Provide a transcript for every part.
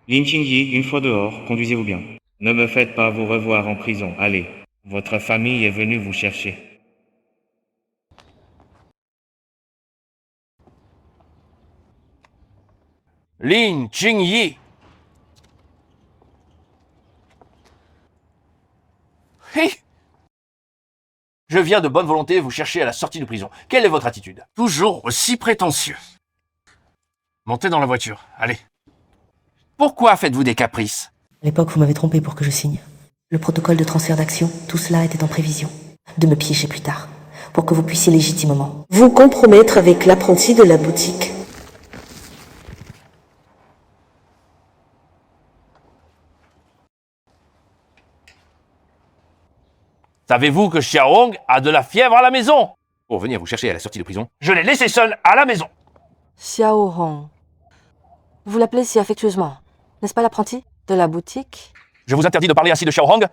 Lin Qingyi, une fois dehors, conduisez-vous bien. Ne me faites pas vous revoir en prison. Allez, votre famille est venue vous chercher. Lin Qingyi. Hi. Je viens de bonne volonté vous chercher à la sortie de prison. Quelle est votre attitude? Toujours aussi prétentieux. Montez dans la voiture, allez. Pourquoi faites-vous des caprices? À l'époque, vous m'avez trompé pour que je signe. Le protocole de transfert d'action, tout cela était en prévision. De me piéger plus tard, pour que vous puissiez légitimement vous compromettre avec l'apprenti de la boutique. Savez-vous que Xiaohong a de la fièvre à la maison? Pour venir vous chercher à la sortie de prison, je l'ai laissé seul à la maison. Xiao Hong. Vous l'appelez si affectueusement, n'est-ce pas l'apprenti de la boutique? Je vous interdis de parler ainsi de Xiaohong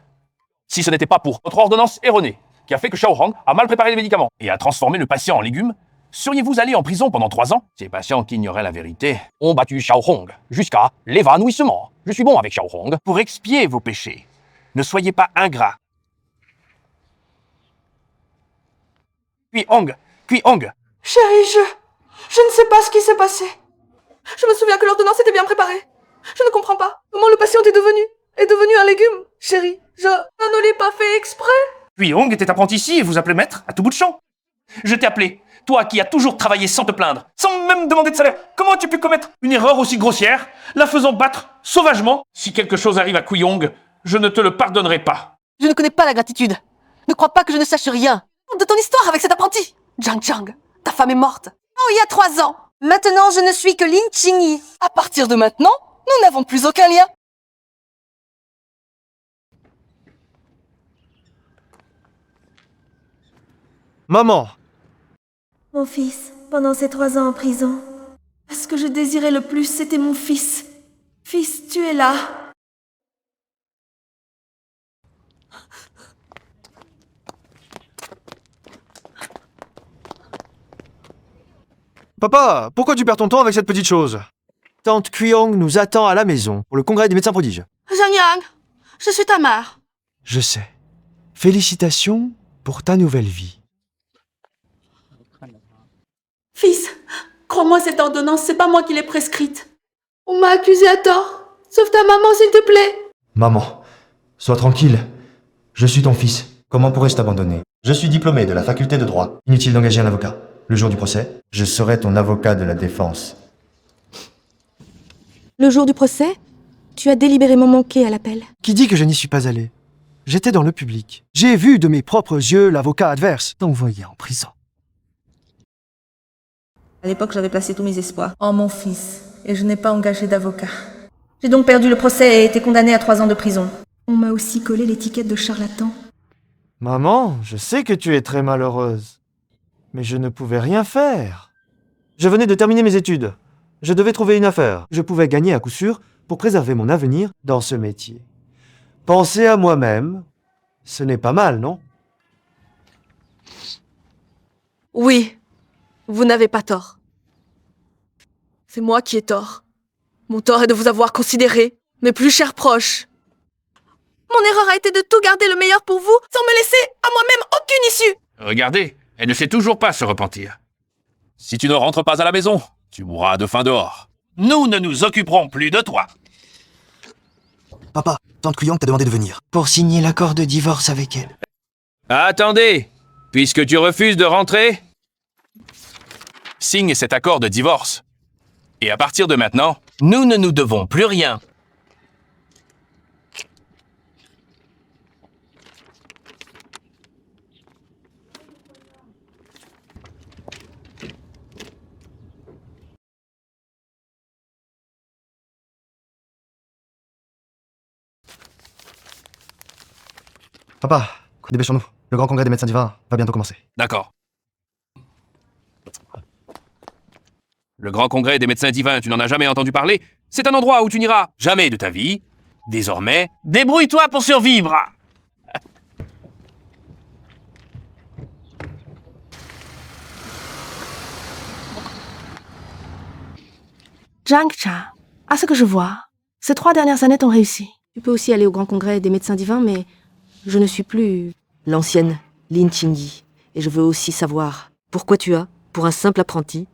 si ce n'était pas pour votre ordonnance erronée qui a fait que Xiaohong a mal préparé les médicaments et a transformé le patient en légumes. Seriez-vous allé en prison pendant 3 ans? Ces patients qui ignoraient la vérité ont battu Xiaohong jusqu'à l'évanouissement. Je suis bon avec Xiaohong pour expier vos péchés. Ne soyez pas ingrats. Puis Hong. Chérie, je ne sais pas ce qui s'est passé. Je me souviens que l'ordonnance était bien préparée. Je ne comprends pas comment le patient est devenu un légume. Chérie, je ne l'ai pas fait exprès. Puis Hong était apprenti ici et vous appelez maître à tout bout de champ. Je t'ai appelé, toi qui as toujours travaillé sans te plaindre, sans même demander de salaire. Comment as-tu pu commettre une erreur aussi grossière, la faisant battre sauvagement? Si quelque chose arrive à Kui-Hong, je ne te le pardonnerai pas. Je ne connais pas la gratitude. Ne crois pas que je ne sache rien de ton histoire avec cet apprenti. Zhang, ta femme est morte. Oh, il y a 3 ans. Maintenant, je ne suis que Lin Qingyi. À partir de maintenant, nous n'avons plus aucun lien. Maman! Mon fils, pendant ces 3 ans en prison, ce que je désirais le plus, c'était mon fils. Fils, tu es là. Papa, pourquoi tu perds ton temps avec cette petite chose? Tante Kui-Hong nous attend à la maison pour le congrès des médecins prodiges. Zhang Yang, je suis ta mère. Je sais. Félicitations pour ta nouvelle vie. Fils, crois-moi, cette ordonnance, c'est pas moi qui l'ai prescrite. On m'a accusé à tort. Sauve ta maman, s'il te plaît. Maman, sois tranquille. Je suis ton fils. Comment pourrais-je t'abandonner? Je suis diplômé de la faculté de droit. Inutile d'engager un avocat. Le jour du procès, je serai ton avocat de la défense. Le jour du procès, tu as délibérément manqué à l'appel. Qui dit que je n'y suis pas allé? J'étais dans le public. J'ai vu de mes propres yeux l'avocat adverse t'envoyer en prison. À l'époque, j'avais placé tous mes espoirs en mon fils, et je n'ai pas engagé d'avocat. J'ai donc perdu le procès et été condamné à 3 ans de prison. On m'a aussi collé l'étiquette de charlatan. Maman, je sais que tu es très malheureuse. Mais je ne pouvais rien faire. Je venais de terminer mes études. Je devais trouver une affaire. Je pouvais gagner à coup sûr pour préserver mon avenir dans ce métier. Penser à moi-même, ce n'est pas mal, non? Oui, vous n'avez pas tort. C'est moi qui ai tort. Mon tort est de vous avoir considéré, mes plus chers proches. Mon erreur a été de tout garder le meilleur pour vous, sans me laisser à moi-même aucune issue. Regardez, elle ne sait toujours pas se repentir. Si tu ne rentres pas à la maison, tu mourras de faim dehors. Nous ne nous occuperons plus de toi. Papa, tante Kui-Hong t'a demandé de venir. Pour signer l'accord de divorce avec elle. Attendez, puisque tu refuses de rentrer, signe cet accord de divorce. Et à partir de maintenant, nous ne nous devons plus rien. Papa, dépêchons-nous. Le grand congrès des médecins divins va bientôt commencer. D'accord. Le grand congrès des médecins divins, tu n'en as jamais entendu parler? C'est un endroit où tu n'iras jamais de ta vie. Désormais, débrouille-toi pour survivre. Zhang Cha, à ce que je vois, Ces 3 dernières années t'ont réussi. Tu peux aussi aller au grand congrès des médecins divins, mais je ne suis plus L'ancienne Lin Qingyi. Et je veux aussi savoir pourquoi tu as, pour un simple apprenti,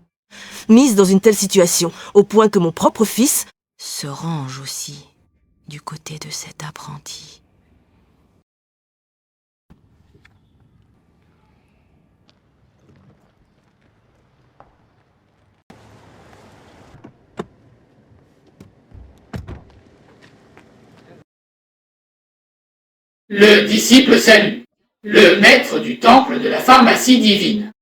mise dans une telle situation, au point que mon propre fils se range aussi du côté de cet apprenti. Le disciple salue, le maître du temple de la pharmacie divine.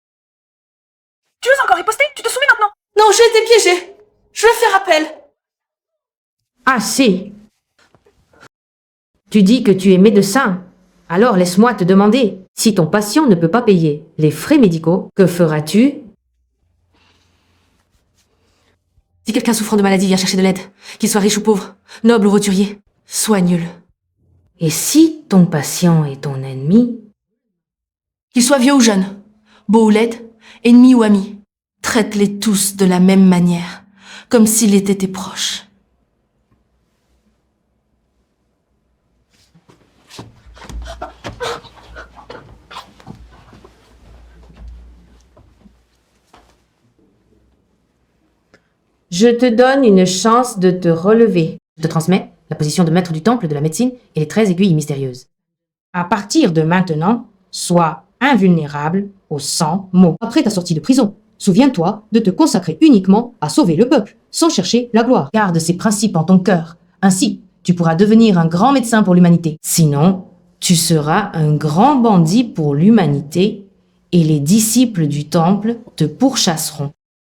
Tu veux encore riposter? Tu te souviens maintenant? Non, j'ai été piégée. Je vais faire appel. Assez. Tu dis que tu es médecin. Alors laisse-moi te demander, si ton patient ne peut pas payer les frais médicaux, que feras-tu? Si quelqu'un souffrant de maladie vient chercher de l'aide, qu'il soit riche ou pauvre, noble ou roturier, soigne-le. Et si ton patient est ton ennemi? Qu'il soit vieux ou jeune, beau ou laid, ennemi ou ami, traite-les tous de la même manière, comme s'il était tes proches. Je te donne une chance de te relever. Je te transmets la position de maître du temple de la médecine et les 13 aiguilles mystérieuses. À partir de maintenant, sois invulnérable aux 100 mots. Après ta sortie de prison, souviens-toi de te consacrer uniquement à sauver le peuple, sans chercher la gloire. Garde ces principes en ton cœur. Ainsi, tu pourras devenir un grand médecin pour l'humanité. Sinon, tu seras un grand bandit pour l'humanité et les disciples du temple te pourchasseront.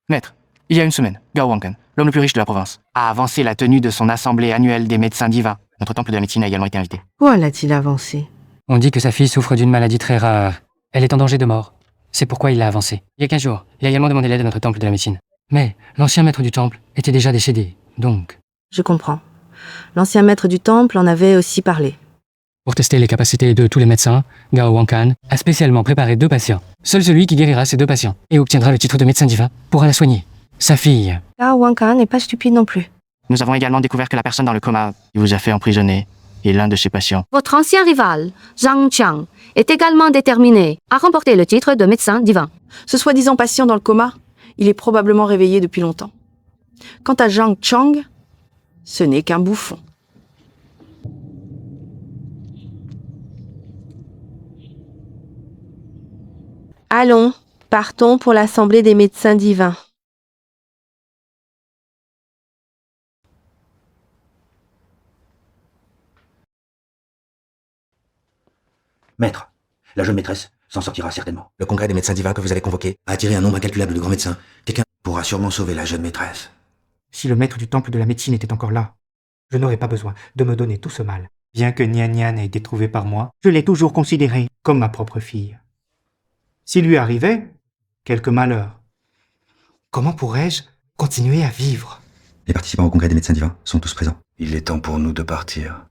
Maître, il y a une semaine, Gao Wangkan, l'homme le plus riche de la province, a avancé la tenue de son assemblée annuelle des médecins divins. Notre temple de la médecine a également été invité. Où a-t-il avancé? On dit que sa fille souffre d'une maladie très rare. Elle est en danger de mort. C'est pourquoi il l'a avancée. Il y a 15 jours, il a également demandé l'aide à notre temple de la médecine. Mais l'ancien maître du temple était déjà décédé, donc... Je comprends. L'ancien maître du temple en avait aussi parlé. Pour tester les capacités de tous les médecins, Gao Wangkan a spécialement préparé 2 patients. Seul celui qui guérira ces 2 patients et obtiendra le titre de médecin divin pourra la soigner. Sa fille. Gao Wangkan n'est pas stupide non plus. Nous avons également découvert que la personne dans le coma qui vous a fait emprisonner est l'un de ses patients. Votre ancien rival, Zhang Qiang, est également déterminé à remporter le titre de médecin divin. Ce soi-disant patient dans le coma, il est probablement réveillé depuis longtemps. Quant à Zhang Chang, ce n'est qu'un bouffon. Allons, partons pour l'assemblée des médecins divins. Maître, la jeune maîtresse s'en sortira certainement. Le congrès des médecins divins que vous avez convoqué a attiré un nombre incalculable de grands médecins. Quelqu'un pourra sûrement sauver la jeune maîtresse. Si le maître du temple de la médecine était encore là, je n'aurais pas besoin de me donner tout ce mal. Bien que Nian Nian ait été trouvé par moi, je l'ai toujours considérée comme ma propre fille. S'il lui arrivait quelque malheur, comment pourrais-je continuer à vivre? Les participants au congrès des médecins divins sont tous présents. Il est temps pour nous de partir.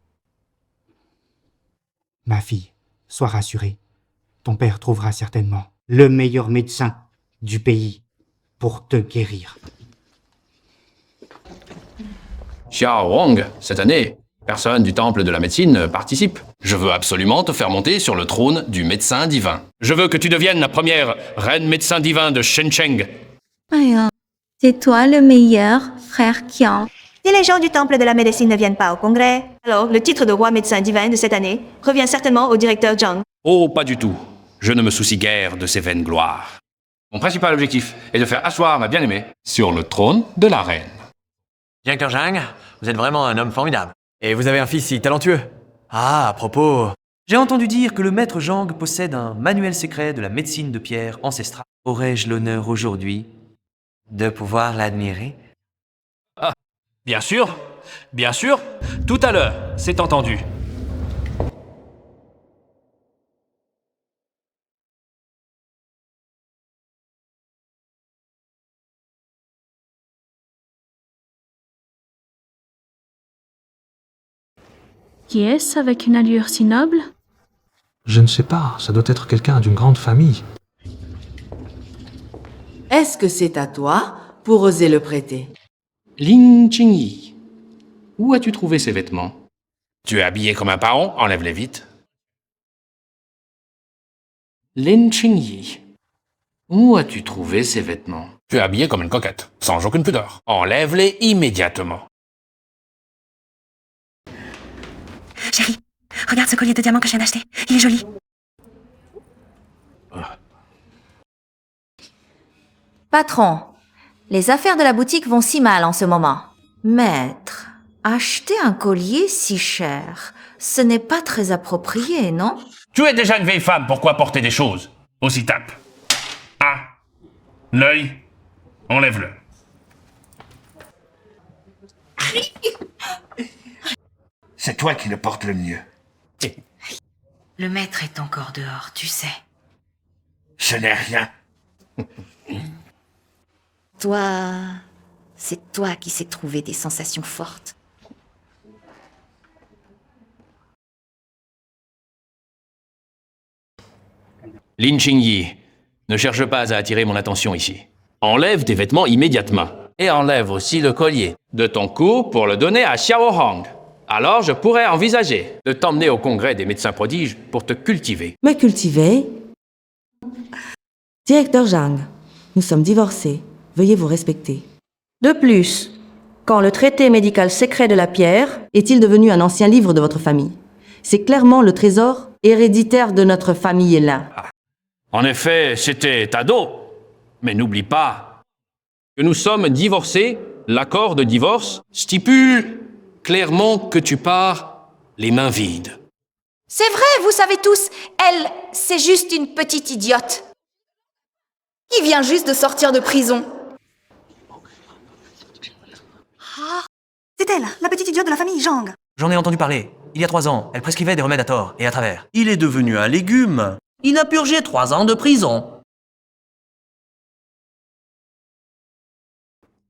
Ma fille, sois rassurée. Ton père trouvera certainement le meilleur médecin du pays pour te guérir. Xiao Hong, cette année, personne du temple de la médecine participe. Je veux absolument te faire monter sur le trône du médecin divin. Je veux que tu deviennes la première reine médecin divin de Shencheng. C'est toi le meilleur, frère Qiang. Si les gens du temple de la médecine ne viennent pas au congrès, alors le titre de roi médecin divin de cette année revient certainement au directeur Zhang. Oh, pas du tout. Je ne me soucie guère de ces vaines gloires. Mon principal objectif est de faire asseoir ma bien-aimée sur le trône de la reine. Directeur Zhang, vous êtes vraiment un homme formidable. Et vous avez un fils si talentueux. Ah, à propos, j'ai entendu dire que le maître Zhang possède un manuel secret de la médecine de pierre ancestrale. Aurais-je l'honneur aujourd'hui de pouvoir l'admirer? Ah, bien sûr, tout à l'heure, c'est entendu. Qui est-ce avec une allure si noble? Je ne sais pas, ça doit être quelqu'un d'une grande famille. Est-ce que c'est à toi pour oser le prêter? Lin Qingyi. Où as-tu trouvé ces vêtements? Tu es habillé comme un paon, enlève-les vite. Lin Qingyi, où as-tu trouvé ces vêtements? Tu es habillé comme une coquette, sans aucune pudeur. Enlève-les immédiatement. Chérie, regarde ce collier de diamants que je viens d'acheter. Il est joli. Patron, les affaires de la boutique vont si mal en ce moment. Maître, acheter un collier si cher, ce n'est pas très approprié, non? Tu es déjà une vieille femme, pourquoi porter des choses aussi tape? Ah, l'œil, enlève-le. C'est toi qui le portes le mieux. Le maître est encore dehors, tu sais. Ce n'est rien. Toi, c'est toi qui sais trouver des sensations fortes. Lin Qingyi, ne cherche pas à attirer mon attention ici. Enlève tes vêtements immédiatement. Et enlève aussi le collier de ton cou pour le donner à Xiao Hong. Alors je pourrais envisager de t'emmener au congrès des médecins prodiges pour te cultiver. Me cultiver? Directeur Zhang, nous sommes divorcés. Veuillez vous respecter. De plus, quand le traité médical secret de la pierre est-il devenu un ancien livre de votre famille? C'est clairement le trésor héréditaire de notre famille là. En effet, c'était ado. Mais n'oublie pas que nous sommes divorcés. L'accord de divorce stipule clairement que tu pars les mains vides. C'est vrai, vous savez tous, elle, c'est juste une petite idiote. Il vient juste de sortir de prison. C'est elle, la petite idiote de la famille Zhang. J'en ai entendu parler. Il y a 3 ans, elle prescrivait des remèdes à tort et à travers. Il est devenu un légume. Il a purgé 3 ans de prison.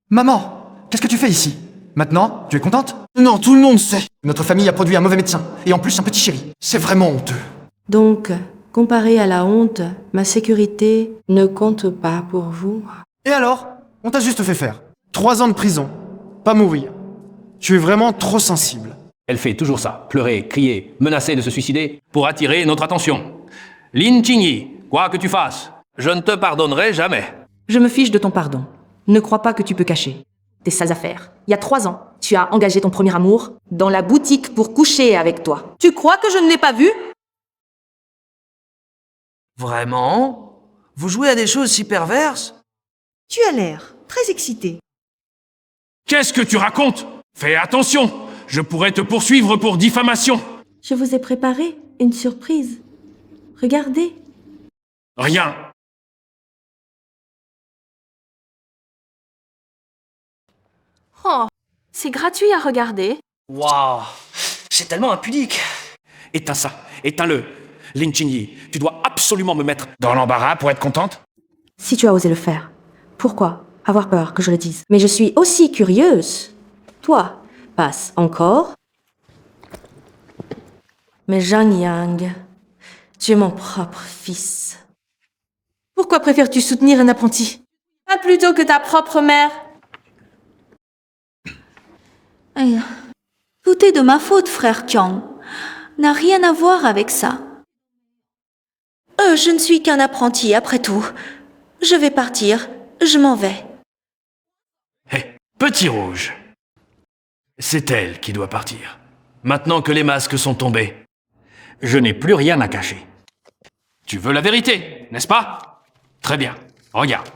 Maman, qu'est-ce que tu fais ici? Maintenant, tu es contente? Non, tout le monde sait. Notre famille a produit un mauvais médecin, et en plus un petit chéri. C'est vraiment honteux. Donc, comparé à la honte, ma sécurité ne compte pas pour vous. Et alors? On t'a juste fait faire. 3 ans de prison. Pas mourir. Tu es vraiment trop sensible. Elle fait toujours ça, pleurer, crier, menacer de se suicider pour attirer notre attention. Lin Qingyi, quoi que tu fasses, je ne te pardonnerai jamais. Je me fiche de ton pardon. Ne crois pas que tu peux cacher tes sales affaires. Il y a 3 ans, tu as engagé ton premier amour dans la boutique pour coucher avec toi. Tu crois que je ne l'ai pas vu? Vraiment? Vous jouez à des choses si perverses? Tu as l'air très excité. Qu'est-ce que tu racontes? Fais attention, je pourrais te poursuivre pour diffamation. Je vous ai préparé une surprise. Regardez. Rien. Oh, c'est gratuit à regarder. Waouh, c'est tellement impudique. Éteins ça, éteins-le. Lin Qingyi, tu dois absolument me mettre dans l'embarras pour être contente? Si tu as osé le faire, pourquoi avoir peur que je le dise? Mais je suis aussi curieuse. Toi, passe encore. Mais Zhang Yang, tu es mon propre fils. Pourquoi préfères-tu soutenir un apprenti? Pas plutôt que ta propre mère. Tout est de ma faute, frère Qiang. N'a rien à voir avec ça. Je ne suis qu'un apprenti, après tout. Je vais partir, je m'en vais. Hé, petit rouge. C'est elle qui doit partir. Maintenant que les masques sont tombés, je n'ai plus rien à cacher. Tu veux la vérité, n'est-ce pas? Très bien, regarde.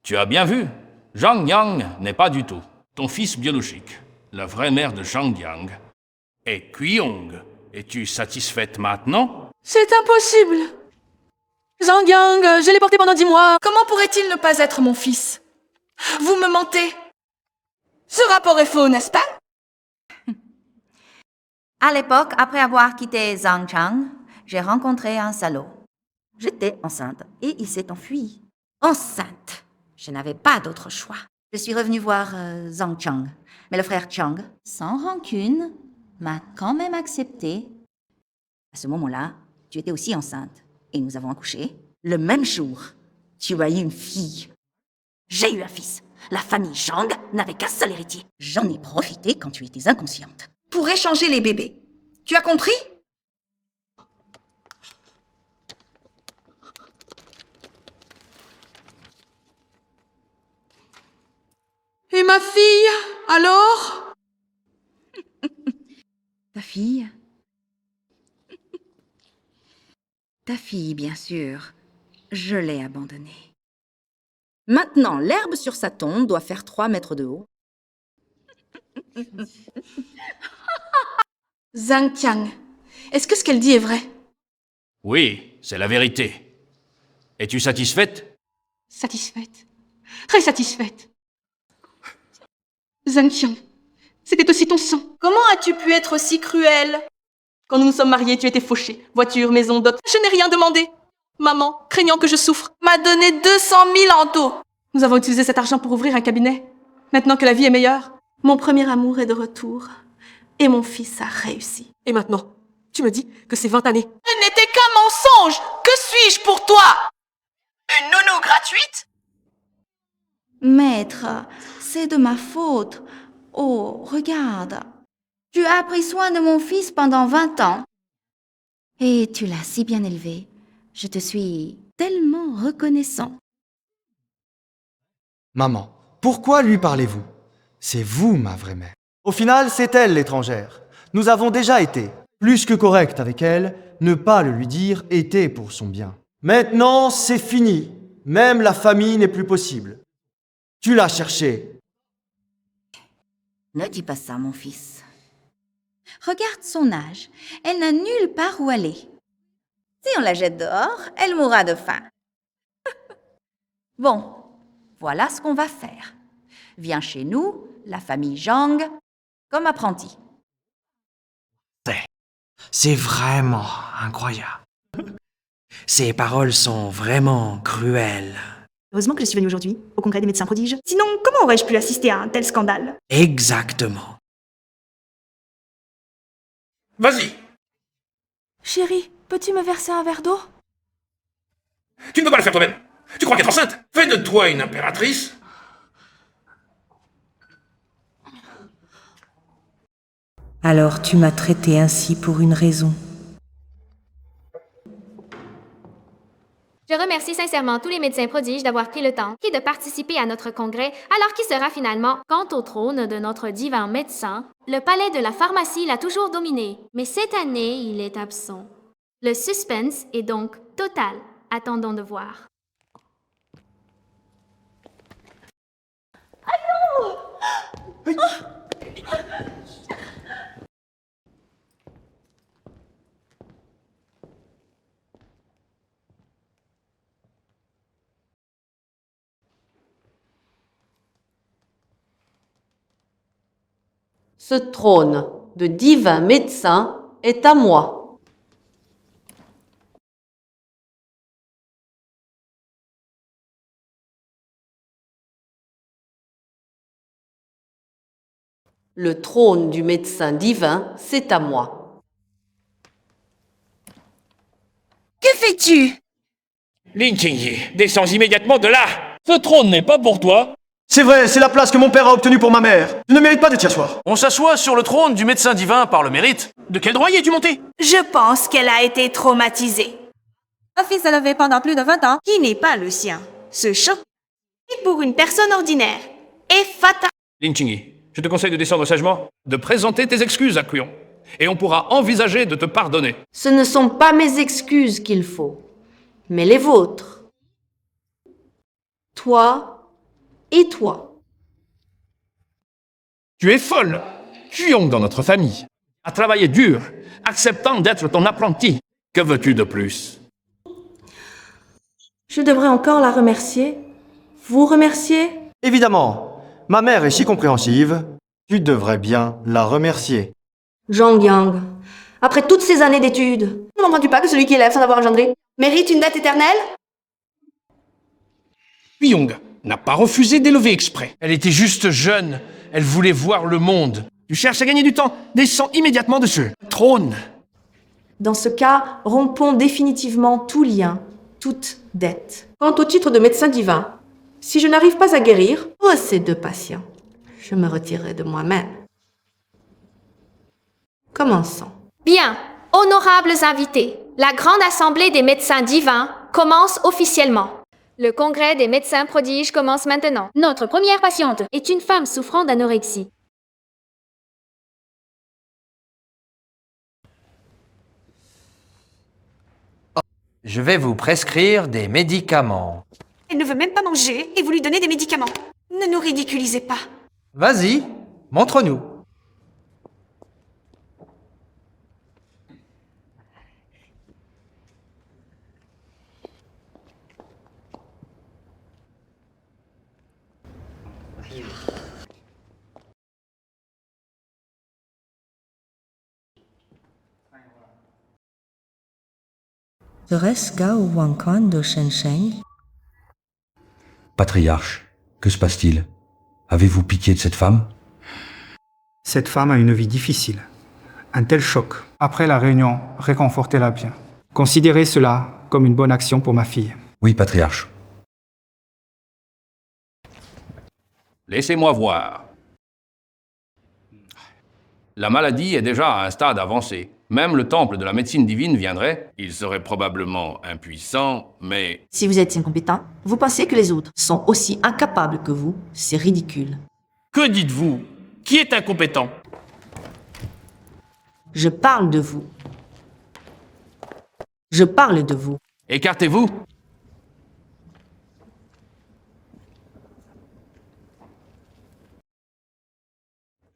Tu as bien vu, Zhang Yang n'est pas du tout ton fils biologique. La vraie mère de Zhang Yang est Quyong. Es-tu satisfaite maintenant? C'est impossible. Zhang Yang, je l'ai porté pendant 10 mois. Comment pourrait-il ne pas être mon fils? Vous me mentez. Ce rapport est faux, n'est-ce pas? À l'époque, après avoir quitté Zhang Chang, j'ai rencontré un salaud. J'étais enceinte et il s'est enfui. Enceinte. Je n'avais pas d'autre choix. Je suis revenue voir Zhang Chang. Mais le frère Chang, sans rancune, m'a quand même accepté. À ce moment-là, tu étais aussi enceinte. Et nous avons accouché. Le même jour, tu as eu une fille. J'ai eu un fils. La famille Zhang n'avait qu'un seul héritier. J'en ai profité quand tu étais inconsciente. Pour échanger les bébés. Tu as compris? Et ma fille, alors? Ta fille? Ta fille, bien sûr. Je l'ai abandonnée. Maintenant, l'herbe sur sa tombe doit faire 3 mètres de haut. Zhang Qiang, est-ce que ce qu'elle dit est vrai? Oui, c'est la vérité. Es-tu satisfaite? Satisfaite. Très satisfaite. Zhang Qiang, c'était aussi ton sang. Comment as-tu pu être aussi cruel? Quand nous nous sommes mariés, tu étais fauché. Voiture, maison, dot. Je n'ai rien demandé. Maman, craignant que je souffre, m'a donné 200 000 en dot. Nous avons utilisé cet argent pour ouvrir un cabinet. Maintenant que la vie est meilleure, mon premier amour est de retour. Et mon fils a réussi. Et maintenant, tu me dis que c'est 20 années. Ce n'était qu'un mensonge. Que suis-je pour toi? Une nounou gratuite? Maître, c'est de ma faute. Oh, regarde. Tu as pris soin de mon fils pendant 20 ans. Et tu l'as si bien élevé. Je te suis tellement reconnaissant. Maman, pourquoi lui parlez-vous? C'est vous, ma vraie mère. Au final, c'est elle l'étrangère. Nous avons déjà été plus que corrects avec elle. Ne pas le lui dire était pour son bien. Maintenant, c'est fini. Même la famille n'est plus possible. Tu l'as cherchée. Ne dis pas ça, mon fils. Regarde son âge. Elle n'a nulle part où aller. Si on la jette dehors, elle mourra de faim. Bon, voilà ce qu'on va faire. Viens chez nous, la famille Zhang, comme apprenti. C'est vraiment incroyable. Ces paroles sont vraiment cruelles. Heureusement que je suis venue aujourd'hui, au congrès des médecins prodiges. Sinon, comment aurais-je pu assister à un tel scandale? Exactement. Vas-y. Chérie, peux-tu me verser un verre d'eau? Tu ne peux pas le faire toi-même. Tu crois qu'être enceinte fait de toi une impératrice? Alors tu m'as traité ainsi pour une raison. Je remercie sincèrement tous les médecins prodiges d'avoir pris le temps et de participer à notre congrès, alors qui sera finalement, quant au trône de notre divin médecin, le palais de la pharmacie l'a toujours dominé, mais cette année, il est absent. Le suspense est donc total. Attendons de voir. Ce trône de divin médecin est à moi. Le trône du médecin divin, c'est à moi. Que fais-tu? Lin Qingyi, descends immédiatement de là. Ce trône n'est pas pour toi. C'est vrai, c'est la place que mon père a obtenue pour ma mère. Je ne mérite pas de t'y asseoir. On s'assoit sur le trône du médecin divin par le mérite. De quel droit y es-tu monté? Je pense qu'elle a été traumatisée. Un fils élevé pendant plus de 20 ans, qui n'est pas le sien. Ce choc est pour une personne ordinaire est fatal. Lin Qingyi, je te conseille de descendre sagement, de présenter tes excuses à Kuyon. Et on pourra envisager de te pardonner. Ce ne sont pas mes excuses qu'il faut, mais les vôtres. Toi et toi. Tu es folle. Kuyon dans notre famille a travaillé dur, acceptant d'être ton apprenti. Que veux-tu de plus? Je devrais encore la remercier. Vous remercier? Évidemment, ma mère est si compréhensive. Tu devrais bien la remercier. Zhang Yang, après toutes ces années d'études, ne comprends-tu pas que celui qui élève sans avoir engendré mérite une dette éternelle? Kuyon n'a pas refusé d'élever exprès. Elle était juste jeune. Elle voulait voir le monde. Tu cherches à gagner du temps. Descends immédiatement de ce trône. Dans ce cas, rompons définitivement tout lien, toute dette. Quant au titre de médecin divin, si je n'arrive pas à guérir, assez de patients, je me retirerai de moi-même. Commençons. Bien, honorables invités, la grande assemblée des médecins divins commence officiellement. Le congrès des médecins prodiges commence maintenant. Notre première patiente est une femme souffrant d'anorexie. Je vais vous prescrire des médicaments. Elle ne veut même pas manger et vous lui donnez des médicaments. Ne nous ridiculisez pas. Vas-y, montre-nous. Serait-ce Gao Wankan de Shensheng? Patriarche, que se passe-t-il? Avez-vous pitié de cette femme? Cette femme a une vie difficile. Un tel choc. Après la réunion, réconfortez-la bien. Considérez cela comme une bonne action pour ma fille. Oui, patriarche. Laissez-moi voir. La maladie est déjà à un stade avancé. Même le temple de la médecine divine viendrait. Il serait probablement impuissant, mais... Si vous êtes incompétent, vous pensez que les autres sont aussi incapables que vous, c'est ridicule. Que dites-vous? Qui est incompétent? Je parle de vous. Je parle de vous. Écartez-vous.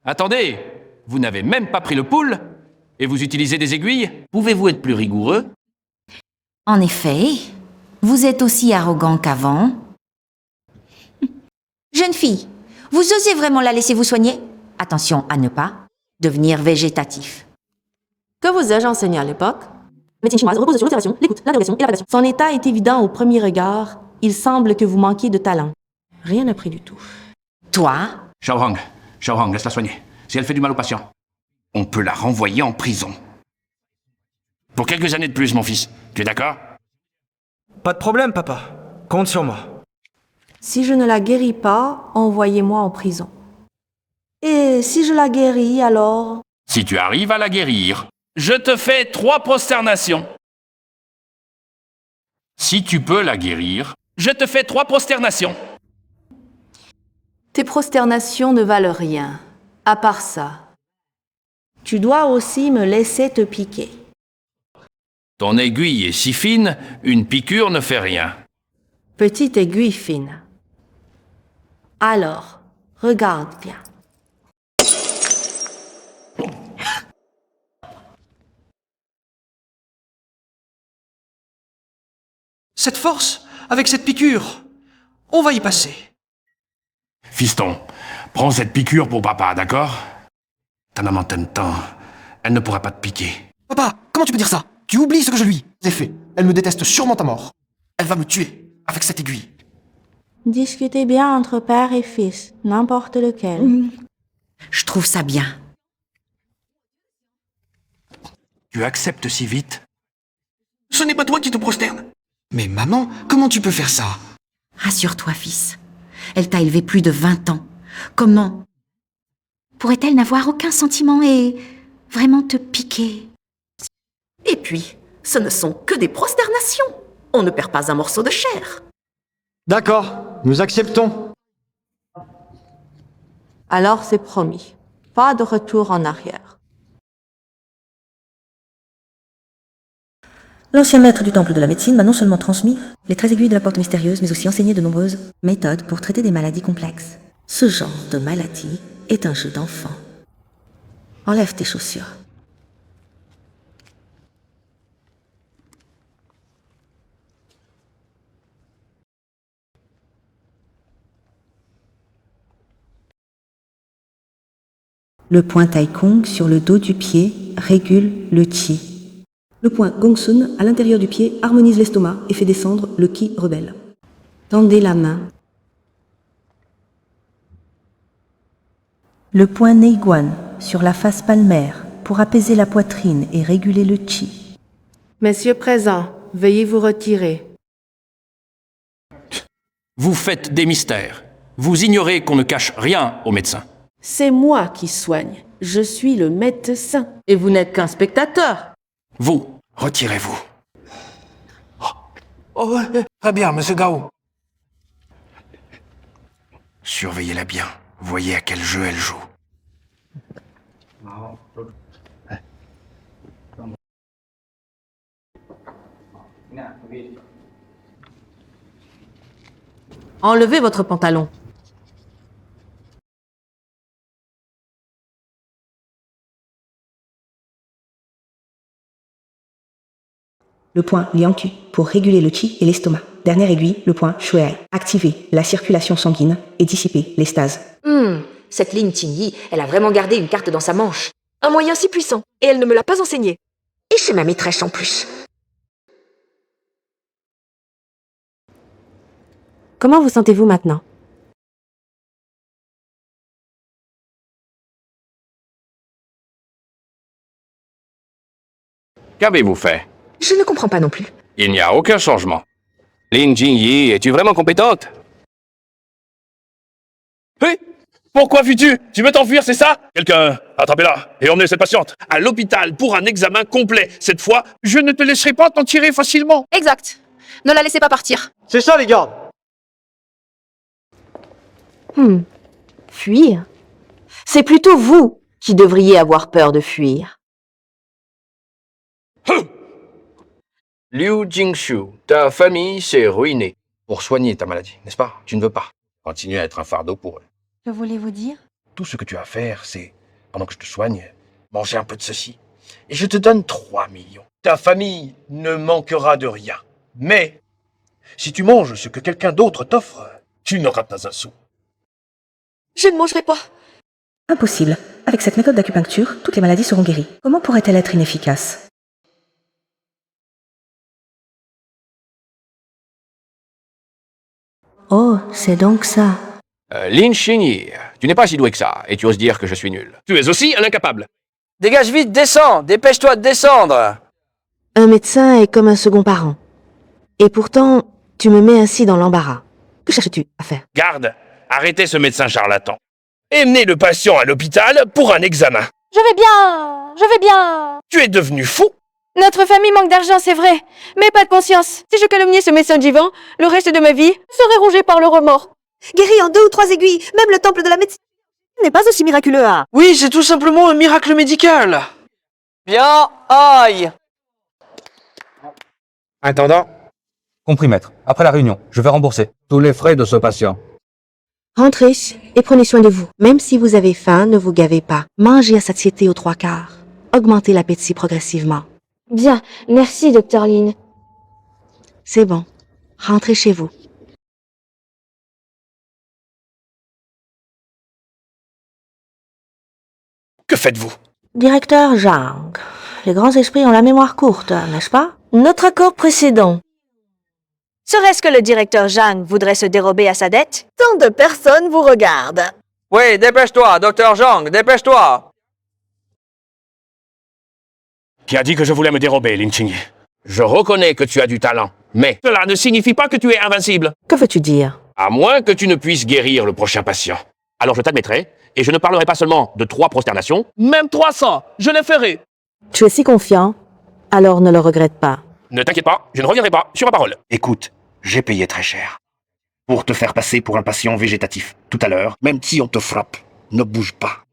Attendez, vous n'avez même pas pris le pouls? Et vous utilisez des aiguilles? Pouvez-vous être plus rigoureux? En effet, vous êtes aussi arrogant qu'avant. Jeune fille, vous osez vraiment la laisser vous soigner? Attention à ne pas devenir végétatif. Que vous ai-je enseigné à l'époque? Médecine chinoise repose sur l'observation, l'écoute, l'interrogation et la validation. Son état est évident au premier regard. Il semble que vous manquiez de talent. Rien n'a pris du tout. Toi? Xiaohong, laisse-la soigner. Si elle fait du mal au patient, on peut la renvoyer en prison. Pour quelques années de plus, mon fils. Tu es d'accord? Pas de problème, papa. Compte sur moi. Si je ne la guéris pas, envoyez-moi en prison. Et si je la guéris, alors... Si tu arrives à la guérir, je te fais 3 prosternations. Si tu peux la guérir, je te fais 3 prosternations. Tes prosternations ne valent rien. À part ça, tu dois aussi me laisser te piquer. Ton aiguille est si fine, une piqûre ne fait rien. Petite aiguille fine. Alors, regarde bien. Cette force, avec cette piqûre, on va y passer. Fiston, prends cette piqûre pour papa, d'accord? Ta maman t'aime tant, elle ne pourra pas te piquer. Papa, comment tu peux dire ça? Tu oublies ce que je lui ai fait. Elle me déteste sûrement ta mort. Elle va me tuer avec cette aiguille. Discutez bien entre père et fils, n'importe lequel. Je trouve ça bien. Tu acceptes si vite? Ce n'est pas toi qui te prosternes. Mais maman, comment tu peux faire ça? Rassure-toi, fils. Elle t'a élevé plus de 20 ans. Comment pourrait-elle n'avoir aucun sentiment et vraiment te piquer? Et puis, ce ne sont que des prosternations. On ne perd pas un morceau de chair. D'accord, nous acceptons. Alors c'est promis. Pas de retour en arrière. L'ancien maître du temple de la médecine m'a non seulement transmis les 13 aiguilles de la porte mystérieuse, mais aussi enseigné de nombreuses méthodes pour traiter des maladies complexes. Ce genre de maladie est un jeu d'enfant. Enlève tes chaussures. Le point Tai Kong sur le dos du pied régule le Qi. Le point Gongsun à l'intérieur du pied harmonise l'estomac et fait descendre le Qi rebelle. Tendez la main. Le point Neiguan sur la face palmaire pour apaiser la poitrine et réguler le chi. Messieurs présents, veuillez vous retirer. Vous faites des mystères. Vous ignorez qu'on ne cache rien aux médecins. C'est moi qui soigne. Je suis le médecin. Et vous n'êtes qu'un spectateur. Vous, retirez-vous. Oh, ouais, très bien, monsieur Gao. Surveillez-la bien. Voyez à quel jeu elle joue. Enlevez votre pantalon. Le point Liangqu pour réguler le chi et l'estomac. Dernière aiguille, le point Shuai. Activer la circulation sanguine et dissiper les stases. Cette Lin Qingyi, elle a vraiment gardé une carte dans sa manche. Un moyen si puissant, et elle ne me l'a pas enseigné. Et c'est ma maîtresse en plus. Comment vous sentez-vous maintenant? Qu'avez-vous fait? Je ne comprends pas non plus. Il n'y a aucun changement. Lin Jingyi, es-tu vraiment compétente? Hé! Pourquoi fuis-tu? Tu veux t'enfuir, c'est ça? Quelqu'un, attrapez-la et emmenez cette patiente à l'hôpital pour un examen complet. Cette fois, je ne te laisserai pas t'en tirer facilement. Exact. Ne la laissez pas partir. C'est ça, les gardes. Fuir? C'est plutôt vous qui devriez avoir peur de fuir. Liu Jingshu, ta famille s'est ruinée pour soigner ta maladie, n'est-ce pas? Tu ne veux pas continuer à être un fardeau pour eux. Que voulez-vous dire? Tout ce que tu as à faire, c'est, pendant que je te soigne, manger un peu de ceci. Et je te donne 3 millions. Ta famille ne manquera de rien. Mais, si tu manges ce que quelqu'un d'autre t'offre, tu n'auras pas un sou. Je ne mangerai pas. Impossible. Avec cette méthode d'acupuncture, toutes les maladies seront guéries. Comment pourrait-elle être inefficace? Oh, c'est donc ça. Lin Xingyi, tu n'es pas si doué que ça, et tu oses dire que je suis nul. Tu es aussi un incapable. Dégage vite, descends! Dépêche-toi de descendre! Un médecin est comme un second parent. Et pourtant, tu me mets ainsi dans l'embarras. Que cherches-tu à faire? Garde, arrêtez ce médecin charlatan. Emmenez le patient à l'hôpital pour un examen. Je vais bien. Je vais bien. Tu es devenu fou? Notre famille manque d'argent, c'est vrai, mais pas de conscience. Si je calomniais ce médecin divin, le reste de ma vie serait rongé par le remords. Guéri en 2 ou 3 aiguilles, même le temple de la médecine n'est pas aussi miraculeux, hein. Oui, c'est tout simplement un miracle médical. Bien, aïe! Intendant? Compris, maître. Après la réunion, je vais rembourser tous les frais de ce patient. Rentrez et prenez soin de vous. Même si vous avez faim, ne vous gavez pas. Mangez à satiété aux 3/4. Augmentez l'appétit progressivement. Bien, merci, Dr. Lin. C'est bon. Rentrez chez vous. Que faites-vous? Directeur Zhang, les grands esprits ont la mémoire courte, n'est-ce pas? Notre accord précédent. Serait-ce que le directeur Zhang voudrait se dérober à sa dette? Tant de personnes vous regardent. Oui, dépêche-toi, Dr. Zhang, dépêche-toi! Qui a dit que je voulais me dérober, Lin Qingyi? Je reconnais que tu as du talent, mais cela ne signifie pas que tu es invincible. Que veux-tu dire? À moins que tu ne puisses guérir le prochain patient. Alors je t'admettrai, et je ne parlerai pas seulement de 3 prosternations, même 300, je les ferai. Tu es si confiant, alors ne le regrette pas. Ne t'inquiète pas, je ne reviendrai pas sur ma parole. Écoute, j'ai payé très cher pour te faire passer pour un patient végétatif. Tout à l'heure, même si on te frappe, ne bouge pas.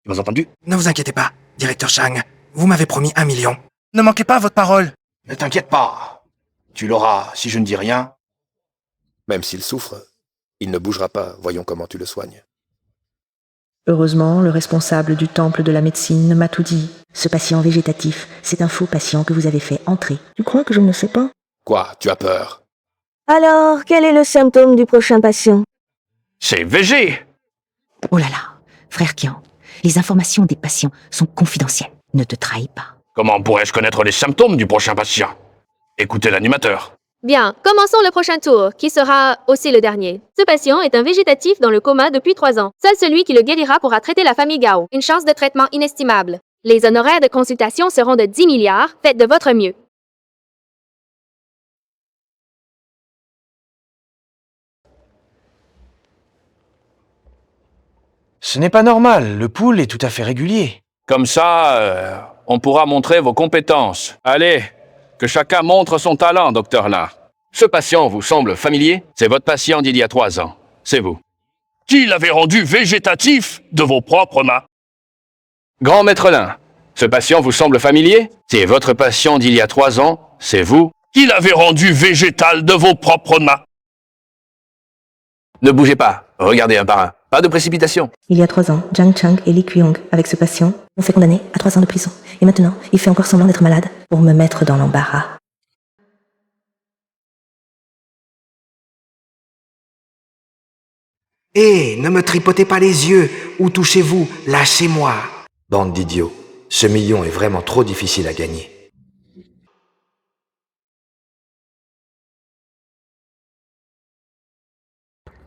Tu m'as entendu? Ne vous inquiétez pas, directeur Zhang. Vous m'avez promis 1 million. Ne manquez pas à votre parole. Ne t'inquiète pas. Tu l'auras si je ne dis rien. Même s'il souffre, il ne bougera pas. Voyons comment tu le soignes. Heureusement, le responsable du temple de la médecine m'a tout dit. Ce patient végétatif, c'est un faux patient que vous avez fait entrer. Tu crois que je ne sais pas? Quoi? Tu as peur? Alors, quel est le symptôme du prochain patient? C'est végé. Oh là là, frère Kian, les informations des patients sont confidentielles. Ne te trahis pas. Comment pourrais-je connaître les symptômes du prochain patient? Écoutez l'animateur. Bien, commençons le prochain tour, qui sera aussi le dernier. Ce patient est un végétatif dans le coma depuis 3 ans. Seul celui qui le guérira pourra traiter la famille Gao. Une chance de traitement inestimable. Les honoraires de consultation seront de 10 milliards. Faites de votre mieux. Ce n'est pas normal, le pool est tout à fait régulier. Comme ça, on pourra montrer vos compétences. Allez, que chacun montre son talent, docteur Lin. Ce patient vous semble familier? C'est votre patient d'il y a 3 ans. C'est vous. Qui l'avait rendu végétatif de vos propres mains? Grand maître Lin, ce patient vous semble familier? C'est votre patient d'il y a 3 ans. C'est vous. Qui l'avait rendu végétal de vos propres mains? Ne bougez pas. Regardez un par un. Pas de précipitation. Il y a 3 ans, Zhang Chang et Li Quyong, avec ce patient, ont fait condamner à 3 ans de prison. Et maintenant, il fait encore semblant d'être malade pour me mettre dans l'embarras. Hé, ne me tripotez pas les yeux. Où touchez-vous? Lâchez-moi. Bande d'idiots. Ce million est vraiment trop difficile à gagner.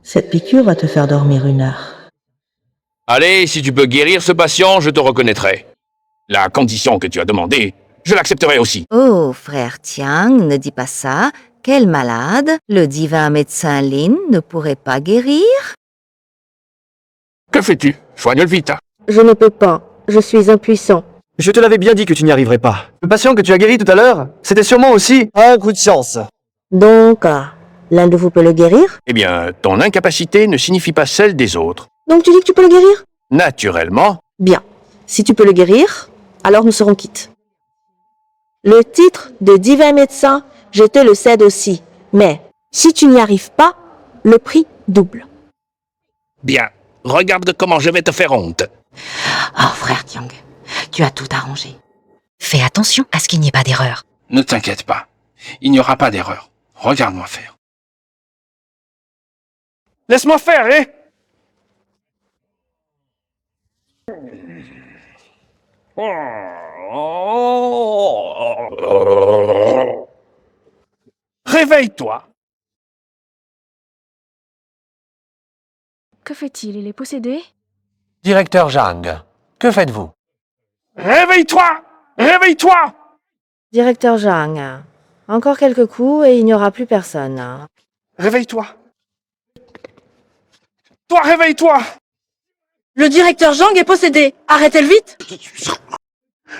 Cette piqûre va te faire dormir 1 heure. Allez, si tu peux guérir ce patient, je te reconnaîtrai. La condition que tu as demandée, je l'accepterai aussi. Oh, frère Tiang, ne dis pas ça. Quel malade. Le divin médecin Lin ne pourrait pas guérir? Que fais-tu? Soigne-le vite. Je ne peux pas. Je suis impuissant. Je te l'avais bien dit que tu n'y arriverais pas. Le patient que tu as guéri tout à l'heure, c'était sûrement aussi un coup de chance. Donc, l'un de vous peut le guérir? Eh bien, ton incapacité ne signifie pas celle des autres. Donc tu dis que tu peux le guérir? Naturellement. Bien. Si tu peux le guérir, alors nous serons quittes. Le titre de divin médecin, je te le cède aussi. Mais, si tu n'y arrives pas, le prix double. Bien. Regarde comment je vais te faire honte. Oh, frère Tiang, tu as tout arrangé. Fais attention à ce qu'il n'y ait pas d'erreur. Ne t'inquiète pas. Il n'y aura pas d'erreur. Regarde-moi faire. Laisse-moi faire, hein? Réveille-toi. Que fait-il? Il est possédé? Directeur Zhang, que faites-vous? Réveille-toi! Réveille-toi! Directeur Zhang, encore quelques coups et il n'y aura plus personne. Réveille-toi. Toi, réveille-toi! Le directeur Zhang est possédé. Arrêtez-le vite.